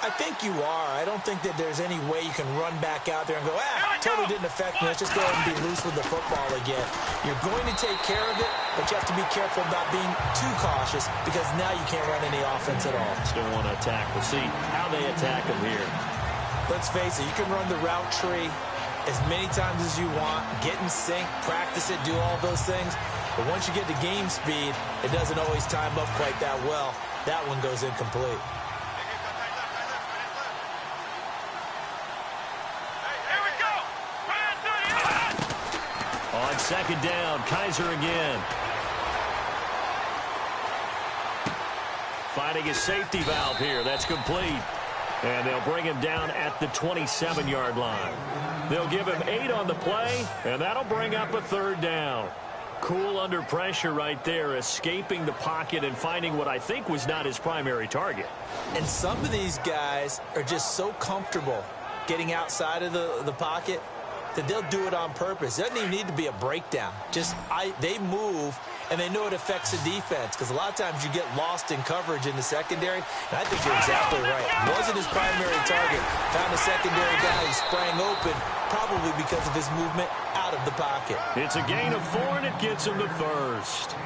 I think you are. I don't think that there's any way you can run back out there and go, totally didn't affect me. Let's just go ahead and be loose with the football again. You're going to take care of it, but you have to be careful about being too cautious because now you can't run any offense at all. Still want to attack. We'll see how they attack them here. Let's face it, you can run the route tree as many times as you want, get in sync, practice it, do all those things. But once you get to game speed, it doesn't always time up quite that well. That one goes incomplete. Here we go. On 2nd down, Kaiser again. finding his safety valve here. That's complete. And they'll bring him down at the 27-yard line. They'll give him 8 on the play, and that'll bring up a third down. Cool under pressure right there, escaping the pocket and finding what I think was not his primary target. And some of these guys are just so comfortable getting outside of the pocket that they'll do it on purpose. It doesn't even need to be a breakdown. They move, and they know it affects the defense, because a lot of times you get lost in coverage in the secondary, and I think you're exactly right. Wasn't his primary target. Found the secondary guy who sprang open, probably because of his movement out of the pocket. It's a gain of 4, and it gets him to first.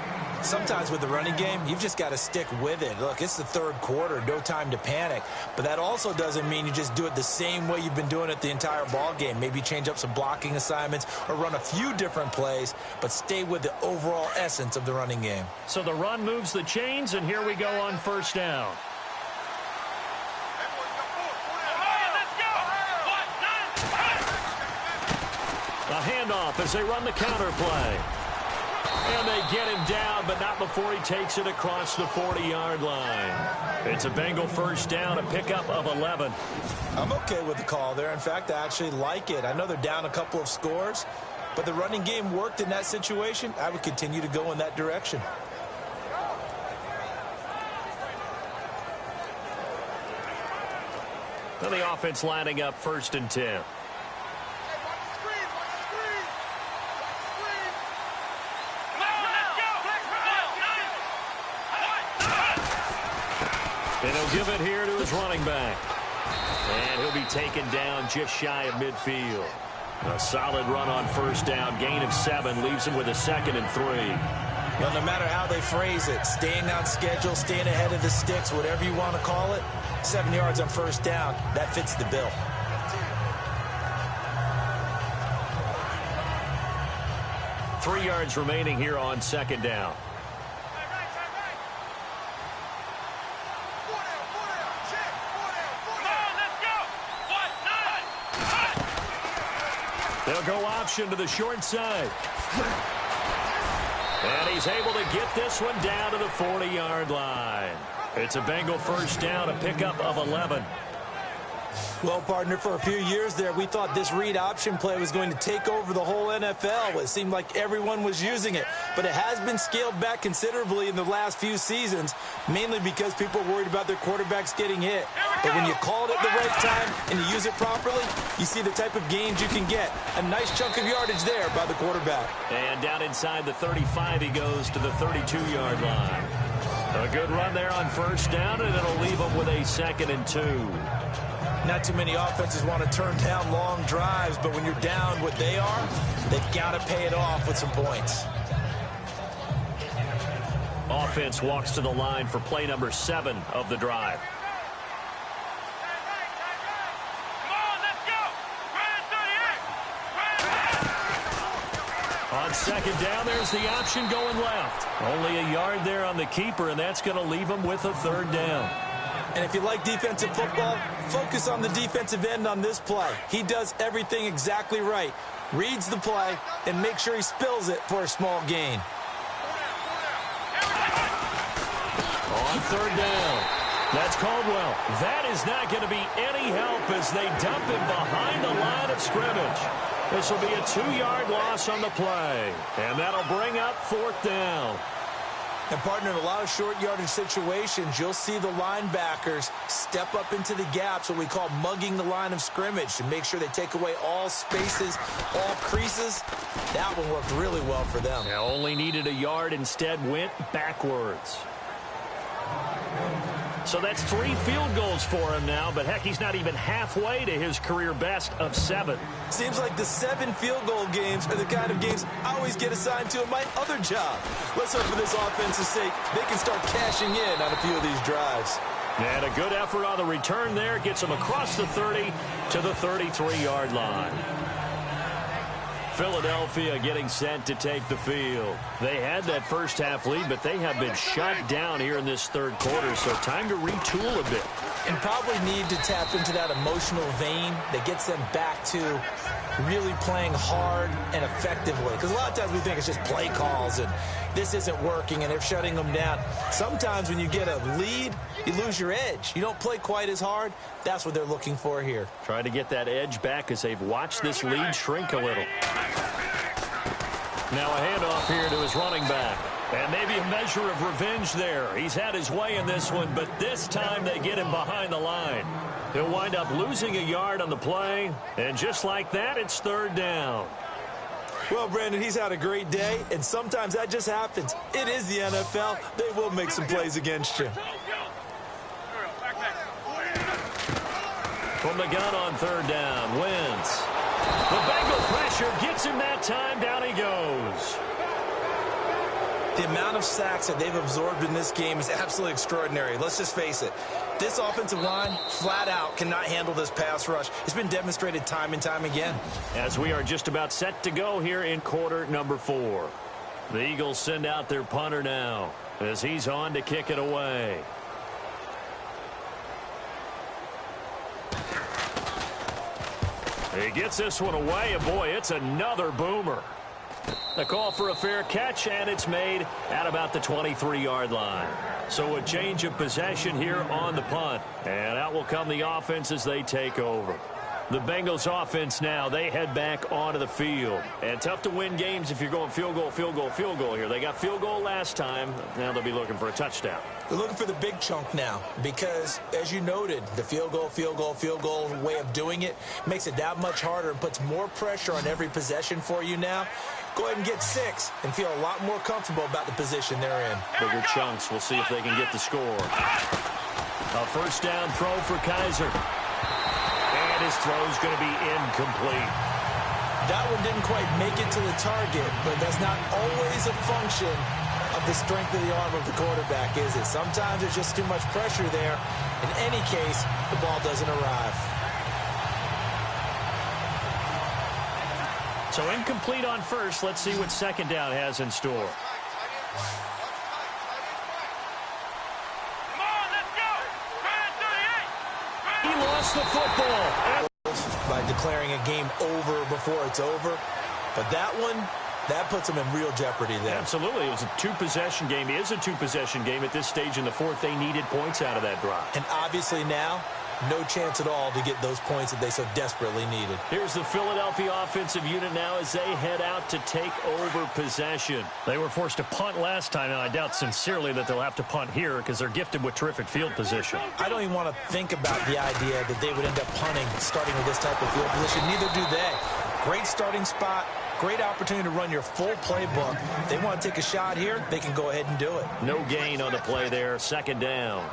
Sometimes with the running game, you've just got to stick with it. Look, it's the third quarter, no time to panic. But that also doesn't mean you just do it the same way you've been doing it the entire ball game. Maybe change up some blocking assignments or run a few different plays, but stay with the overall essence of the running game. So the run moves the chains, and here we go on first down. A handoff as they run the counter play. And they get him down, but not before he takes it across the 40-yard line. It's a Bengal first down, a pickup of 11. I'm okay with the call there. In fact, I actually like it. I know they're down a couple of scores, but the running game worked in that situation. I would continue to go in that direction. Now the offense lining up 1st and 10. And he'll give it here to his running back. And he'll be taken down just shy of midfield. A solid run on first down. Gain of 7 leaves him with a 2nd and 3. Well, no matter how they phrase it, staying on schedule, staying ahead of the sticks, whatever you want to call it, 7 yards on first down, that fits the bill. Three yards remaining here on 2nd down. They'll go option to the short side. And he's able to get this one down to the 40-yard line. It's a Bengal first down, a pickup of 11. Well, partner, for a few years there, we thought this read option play was going to take over the whole NFL. It seemed like everyone was using it. But it has been scaled back considerably in the last few seasons, mainly because people are worried about their quarterbacks getting hit. But when you call it at the right time and you use it properly, you see the type of gains you can get. A nice chunk of yardage there by the quarterback. And down inside the 35, he goes to the 32-yard line. A good run there on first down, and it'll leave him with a 2nd and 2. Not too many offenses want to turn down long drives, but when you're down what they are, they've got to pay it off with some points. Offense walks to the line for play number 7 of the drive. On 2nd down, there's the option going left. Only a yard there on the keeper, and that's going to leave him with a 3rd down. And if you like defensive football, focus on the defensive end on this play. He does everything exactly right. Reads the play and makes sure he spills it for a small gain. On 3rd down. That's Caldwell. That is not going to be any help as they dump him behind the line of scrimmage. This will be a 2-yard loss on the play. And that'll bring up 4th down. And, partner, in a lot of short yardage situations, you'll see the linebackers step up into the gaps, what we call mugging the line of scrimmage, to make sure they take away all spaces, all creases. That one worked really well for them. Now only needed a yard, instead went backwards. So that's 3 field goals for him now, but heck, he's not even halfway to his career best of 7. Seems like the 7 field goal games are the kind of games I always get assigned to in my other job. Let's hope for this offense's sake they can start cashing in on a few of these drives. And a good effort on the return there gets him across the 30 to the 33-yard line. Philadelphia getting set to take the field. They had that first half lead, but they have been shut down here in this 3rd quarter, so time to retool a bit. and probably need to tap into that emotional vein that gets them back to really playing hard and effectively. Because a lot of times we think it's just play calls and this isn't working and they're shutting them down. Sometimes when you get a lead, you lose your edge. You don't play quite as hard. That's what they're looking for here. Trying to get that edge back as they've watched this lead shrink a little. Now a handoff here to his running back. And maybe a measure of revenge there. He's had his way in this one, but this time they get him behind the line. He'll wind up losing a yard on the play, and just like that, it's third down. Well, Brandon, he's had a great day, and sometimes that just happens. It is the NFL. They will make some plays against you. From the gun on third down, Wentz. The Bengal pressure gets him that time. Down he goes. The amount of sacks that they've absorbed in this game is absolutely extraordinary. Let's just face it. This offensive line, flat out, cannot handle this pass rush. It's been demonstrated time and time again. As we are just about set to go here in quarter number 4. The Eagles send out their punter now as he's on to kick it away. He gets this one away, and boy, it's another boomer. The call for a fair catch, and it's made at about the 23-yard line. So a change of possession here on the punt. And out will come the offense as they take over. The Bengals offense now, they head back onto the field. And tough to win games if you're going field goal, field goal, field goal here. They got field goal last time. Now they'll be looking for a touchdown. They're looking for the big chunk now because, as you noted, the field goal way of doing it makes it that much harder and puts more pressure on every possession for you now. Go ahead and get 6 and feel a lot more comfortable about the position they're in. Bigger chunks. We'll see if they can get the score. A first down throw for Kaiser. And his throw's going to be incomplete. That one didn't quite make it to the target, but that's not always a function of the strength of the arm of the quarterback, is it? Sometimes there's just too much pressure there. In any case, the ball doesn't arrive. So incomplete on first. Let's see what second down has in store. Come on, let's go. He lost the football. By declaring a game over before it's over. But that one, that puts them in real jeopardy there. Absolutely. It was a two-possession game. It is a two-possession game at this stage in the fourth. They needed points out of that drive. And obviously now, no chance at all to get those points that they so desperately needed. Here's the Philadelphia offensive unit now as they head out to take over possession. They were forced to punt last time, and I doubt sincerely that they'll have to punt here because they're gifted with terrific field position. I don't even want to think about the idea that they would end up punting starting with this type of field position. Neither do they. Great starting spot. Great opportunity to run your full playbook. If they want to take a shot here, they can go ahead and do it. No gain on the play there. Second down.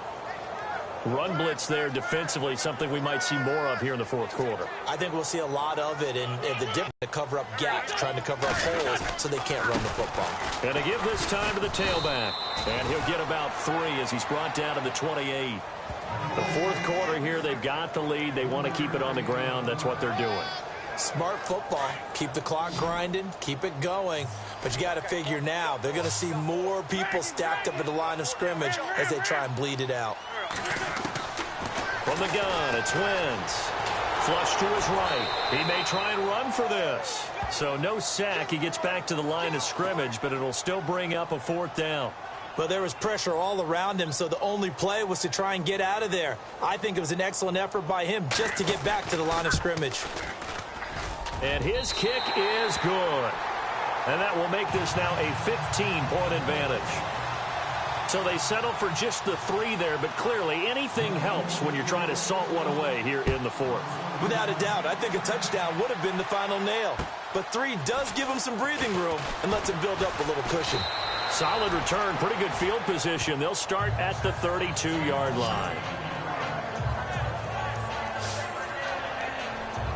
Run blitz there defensively, something we might see more of here in the fourth quarter. I think we'll see a lot of it in the different to cover up gaps, trying to cover up holes so they can't run the football. And to give this time to the tailback. And he'll get about 3 as he's brought down to the 28. The fourth quarter here, they've got the lead. They want to keep it on the ground. That's what they're doing. Smart football. Keep the clock grinding. Keep it going. But you got to figure now they're going to see more people stacked up at the line of scrimmage as they try and bleed it out. From the gun, it's Wentz. Flush to his right. He may try and run for this. So no sack. He gets back to the line of scrimmage, but it'll still bring up a fourth down. Well, there was pressure all around him, so the only play was to try and get out of there. I think it was an excellent effort by him just to get back to the line of scrimmage. And his kick is good. And that will make this now a 15-point advantage. So they settle for just the 3 there, but clearly anything helps when you're trying to salt one away here in the fourth. Without a doubt, I think a touchdown would have been the final nail. But 3 does give him some breathing room and lets him build up a little cushion. Solid return, pretty good field position. They'll start at the 32-yard line.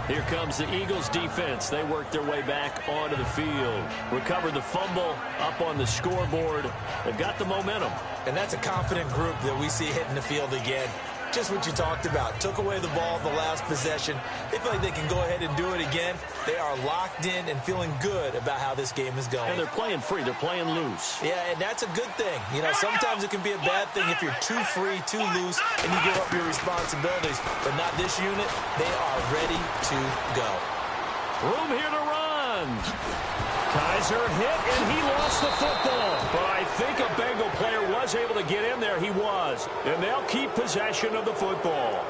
Here comes the Eagles defense. They work their way back onto the field. Recover the fumble up on the scoreboard. They've got the momentum. And that's a confident group that we see hitting the field again. Just what you talked about. Took away the ball the last possession. They feel like they can go ahead and do it again. They are locked in and feeling good about how this game is going. And they're playing free. They're playing loose. Yeah, and that's a good thing. You know, sometimes it can be a bad thing if you're too free, too loose, and you give up your responsibilities. But not this unit. They are ready to go. Room here to run. Kaiser hit, and he lost the football. But I think a Bengal player was able to get in there. He was. And they'll keep possession of the football.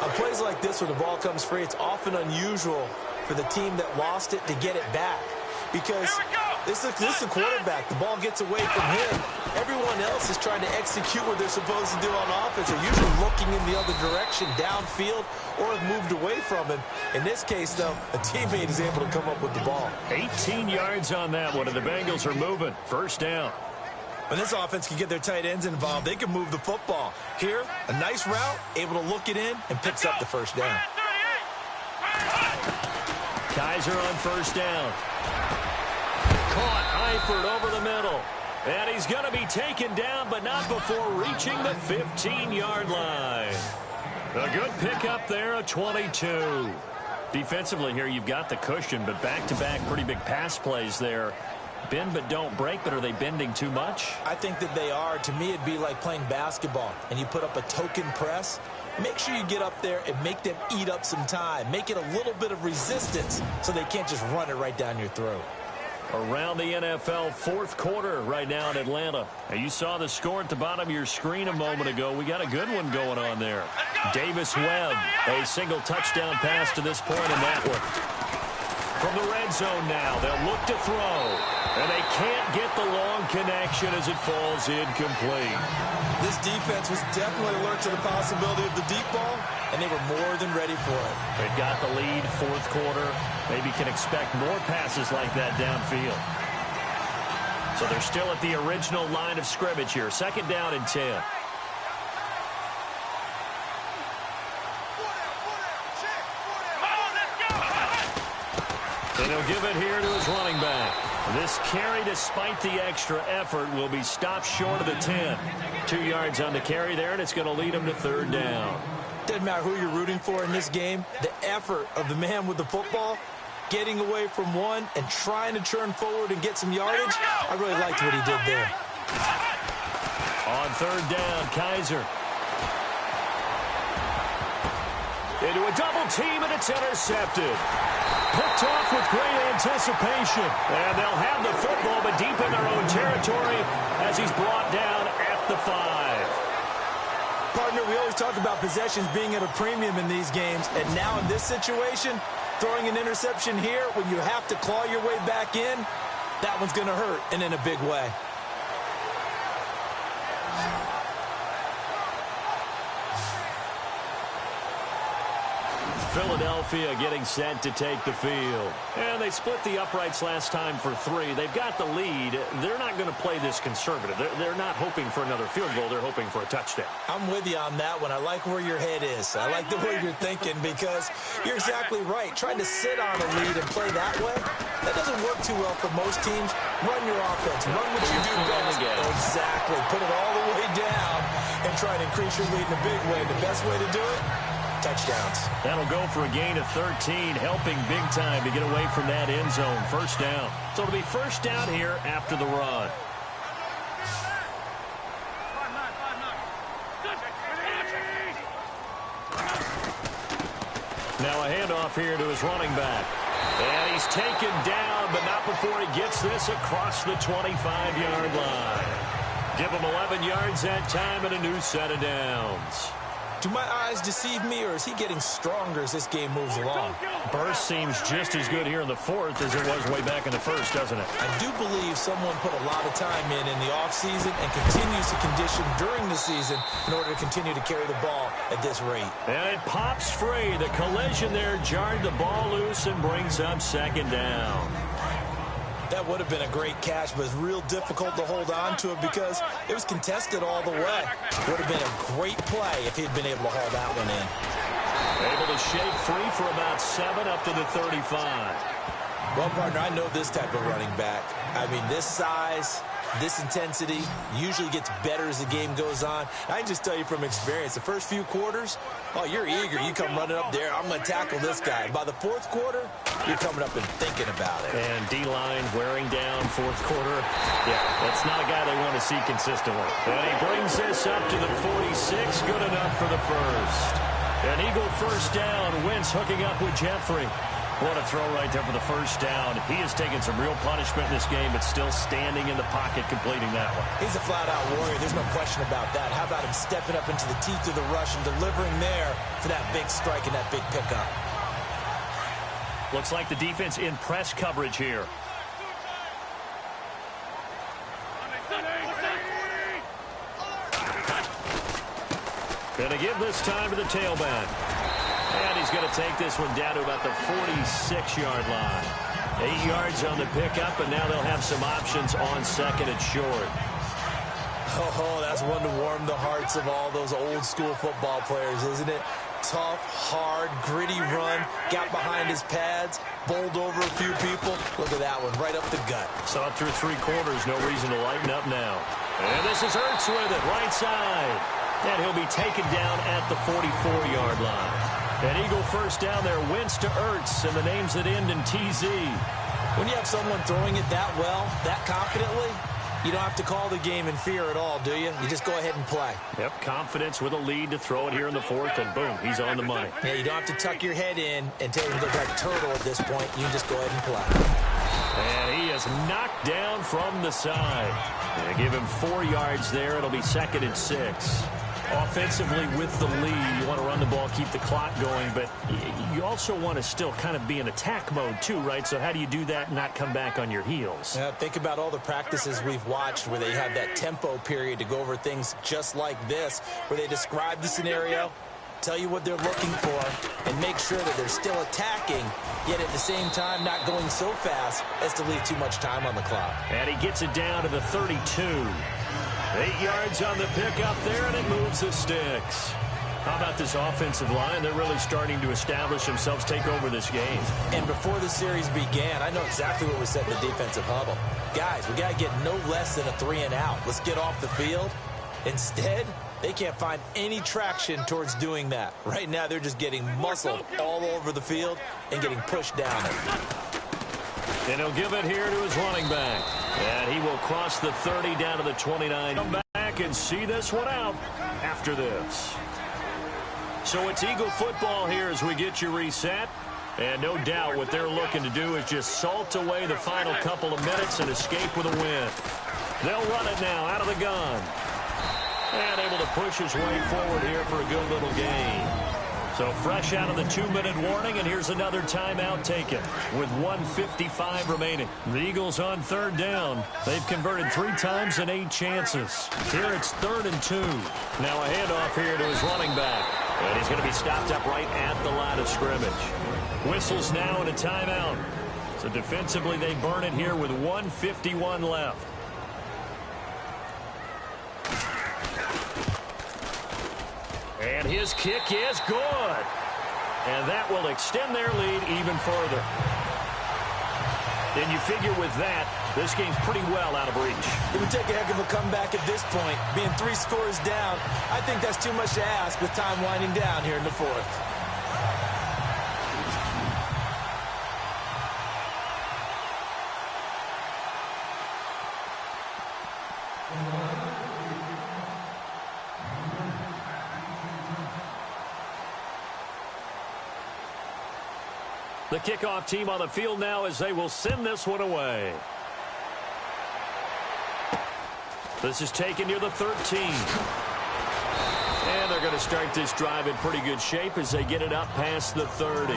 On plays like this, when the ball comes free, it's often unusual for the team that lost it to get it back. Because this is a quarterback. The ball gets away from him. Everyone else is trying to execute what they're supposed to do on offense. They're usually looking in the other direction, downfield, or have moved away from him. In this case, though, a teammate is able to come up with the ball. 18 yards on that one, and the Bengals are moving. First down. When this offense can get their tight ends involved, they can move the football. Here, a nice route, able to look it in, and picks up the first down. Kaiser on first down. Caught Eifert over the middle. And he's going to be taken down, but not before reaching the 15-yard line. A good pickup there, a 22. Defensively here, you've got the cushion, but back-to-back pretty big pass plays there. Bend but don't break, but are they bending too much? I think that they are. To me, it'd be like playing basketball, and you put up a token press. Make sure you get up there and make them eat up some time. Make it a little bit of resistance so they can't just run it right down your throat. Around the NFL fourth quarter right now in Atlanta. Now you saw the score at the bottom of your screen a moment ago. We got a good one going on there. Davis Webb, a single touchdown pass to this point in that one. From the red zone now, they'll look to throw. And they can't get the long connection as it falls incomplete. This defense was definitely alert to the possibility of the deep ball, and they were more than ready for it. They've got the lead, fourth quarter. Maybe can expect more passes like that downfield. So they're still at the original line of scrimmage here. Second down and 10. And he'll give it here to his running back. This carry, despite the extra effort, will be stopped short of the 10. 2 yards on the carry there, and it's going to lead him to third down. Doesn't matter who you're rooting for in this game. The effort of the man with the football, getting away from one and trying to turn forward and get some yardage, I really liked what he did there. On third down, Kaiser. Into a double team, and it's intercepted. Picked off with great anticipation. And they'll have the football, but deep in their own territory as he's brought down at the 5. Partner, we always talk about possessions being at a premium in these games. And now in this situation, throwing an interception here when you have to claw your way back in, that one's going to hurt, and in a big way. Philadelphia getting set to take the field. And they split the uprights last time for 3. They've got the lead. They're not going to play this conservative. They're not hoping for another field goal. They're hoping for a touchdown. I'm with you on that one. I like where your head is. I like the way you're thinking because you're exactly right. Trying to sit on a lead and play that way, that doesn't work too well for most teams. Run your offense. Run what you do best. Exactly. Put it all the way down and try to increase your lead in a big way. The best way to do it, touchdowns. That'll go for a gain of 13, helping big time to get away from that end zone. First down. So it'll be first down here after the run. Now a handoff here to his running back. And he's taken down, but not before he gets this across the 25-yard line. Give him 11 yards that time and a new set of downs. Do my eyes deceive me, or is he getting stronger as this game moves along? Burst seems just as good here in the fourth as it was way back in the first, doesn't it? I do believe someone put a lot of time in the offseason and continues to condition during the season in order to continue to carry the ball at this rate. And it pops free. The collision there jarred the ball loose and brings up second down. That would have been a great catch, but it's real difficult to hold on to it because it was contested all the way. Would have been a great play if he'd been able to haul that one in. Able to shake free for about 7 up to the 35. Well, partner, I know this type of running back. I mean, this size, This intensity usually gets better as the game goes on. I can just tell you from experience, the first few quarters, oh, you're eager. You come running up there, I'm going to tackle this guy. By the fourth quarter, you're coming up and thinking about it. And D-line wearing down fourth quarter. Yeah, that's not a guy they want to see consistently. And he brings this up to the 46. Good enough for the first. An Eagle first down. Wentz hooking up with Jeffrey. What a throw right there for the first down. He has taken some real punishment in this game, but still standing in the pocket completing that one. He's a flat-out warrior. There's no question about that. How about him stepping up into the teeth of the rush and delivering there for that big strike and that big pickup? Looks like the defense in press coverage here. Gonna give this time to the tailback. And he's going to take this one down to about the 46-yard line. 8 yards on the pickup, and now they'll have some options on second and short. Oh, that's one to warm the hearts of all those old-school football players, isn't it? Tough, hard, gritty run, got behind his pads, bowled over a few people. Look at that one, right up the gut. Saw it through 3 quarters, no reason to lighten up now. And this is Ertz with it, right side. And he'll be taken down at the 44-yard line. An Eagle first down there, Wentz to Ertz, and the names that end in TZ. When you have someone throwing it that well, that confidently, you don't have to call the game in fear at all, do you? You just go ahead and play. Yep, confidence with a lead to throw it here in the fourth, and boom, he's on the money. Yeah, you don't have to tuck your head in and take him to that turtle at this point. You can just go ahead and play. And he is knocked down from the side. They give him 4 yards there. It'll be 2nd and 6. Offensively with the lead, you want to run the ball, keep the clock going, but you also want to still kind of be in attack mode too, right? So how do you do that and not come back on your heels? Yeah, think about all the practices we've watched where they have that tempo period to go over things just like this, where they describe the scenario, tell you what they're looking for, and make sure that they're still attacking, yet at the same time not going so fast as to leave too much time on the clock. And he gets it down to the 32. 8 yards on the pickup there, and it moves the sticks. How about this offensive line? They're really starting to establish themselves, take over this game. And before the series began, I know exactly what we said in the defensive huddle. Guys, we got to get no less than a 3-and-out. Let's get off the field. Instead, they can't find any traction towards doing that. Right now, they're just getting muscled all over the field and getting pushed down. And he'll give it here to his running back. And he will cross the 30 down to the 29. Come back and see this one out after this. So it's Eagle football here as we get you reset. And no doubt what they're looking to do is just salt away the final couple of minutes and escape with a win. They'll run it now out of the gun. And able to push his way forward here for a good little gain. So fresh out of the 2-minute warning, and here's another timeout taken with 1:55 remaining. The Eagles on 3rd down. They've converted 3 times in 8 chances. Here it's 3rd and 2. Now a handoff here to his running back. And he's going to be stopped up right at the line of scrimmage. Whistles now and a timeout. So defensively they burn it here with 1:51 left. And his kick is good. And that will extend their lead even further. And you figure with that, this game's pretty well out of reach. It would take a heck of a comeback at this point. Being 3 scores down, I think that's too much to ask with time winding down here in the 4th. The kickoff team on the field now as they will send this one away. This is taken near the 13. And they're going to start this drive in pretty good shape as they get it up past the 30.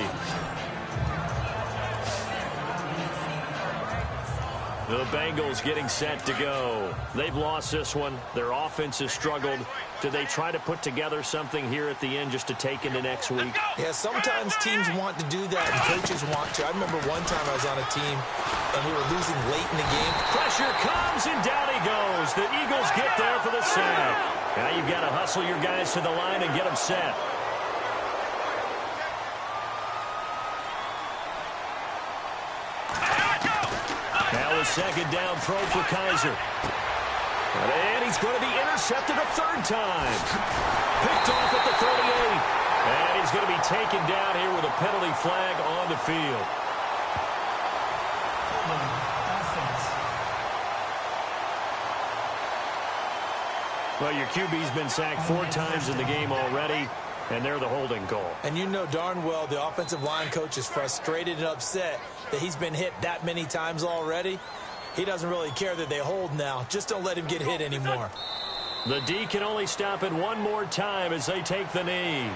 The Bengals getting set to go. They've lost this one. Their offense has struggled. Do they try to put together something here at the end just to take into next week? Yeah, sometimes teams want to do that and coaches want to. I remember one time I was on a team and we were losing late in the game. Pressure comes and down he goes. The Eagles get there for the sack. Now you've got to hustle your guys to the line and get them set. second down throw for Kaiser. And he's going to be intercepted a third time. Picked off at the 38. And he's going to be taken down here with a penalty flag on the field. Well, your QB's been sacked 4 times in the game already, and they're the holding call. And you know darn well the offensive line coach is frustrated and upset that he's been hit that many times already. He doesn't really care that they hold now. Just don't let him get hit anymore. The D can only stop it one more time as they take the knee.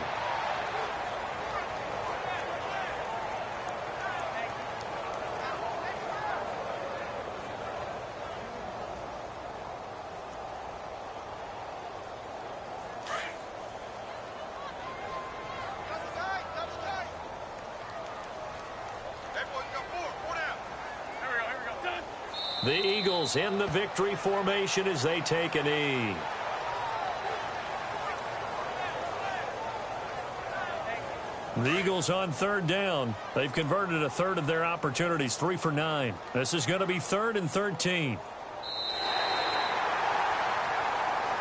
The Eagles in the victory formation as they take a knee. The Eagles on third down. They've converted a third of their opportunities, 3 for 9. This is going to be 3rd and 13.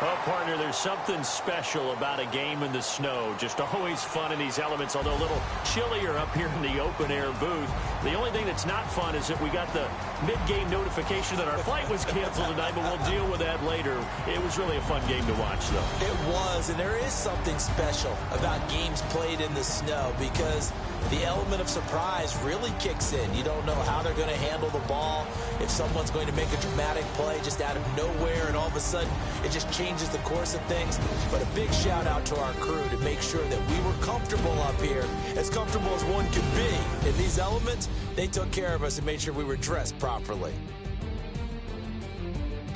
Oh, partner, there's something special about a game in the snow. Just always fun in these elements, although a little chillier up here in the open-air booth. The only thing that's not fun is that we got the mid-game notification that our flight was canceled tonight, but we'll deal with that later. It was really a fun game to watch, though. It was, and there is something special about games played in the snow because the element of surprise really kicks in. You don't know how they're going to handle the ball, if someone's going to make a dramatic play just out of nowhere, and all of a sudden it just changes the course of things. But a big shout out to our crew to make sure that we were comfortable up here, as comfortable as one could be. In these elements, they took care of us and made sure we were dressed properly.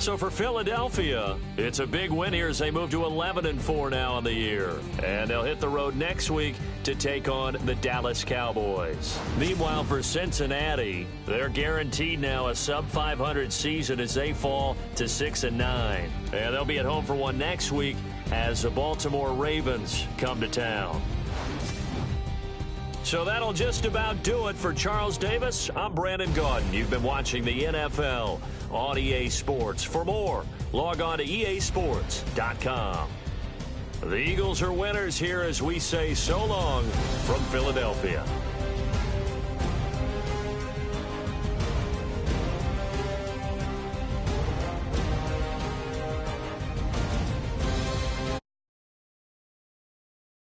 So for Philadelphia, it's a big win here as they move to 11-4 now on the year. And they'll hit the road next week to take on the Dallas Cowboys. Meanwhile, for Cincinnati, they're guaranteed now a sub-500 season as they fall to 6-9. And they'll be at home for one next week as the Baltimore Ravens come to town. So that'll just about do it for Charles Davis. I'm Brandon Gaudin. You've been watching the NFL on EA Sports. For more, log on to easports.com. The Eagles are winners here as we say so long from Philadelphia.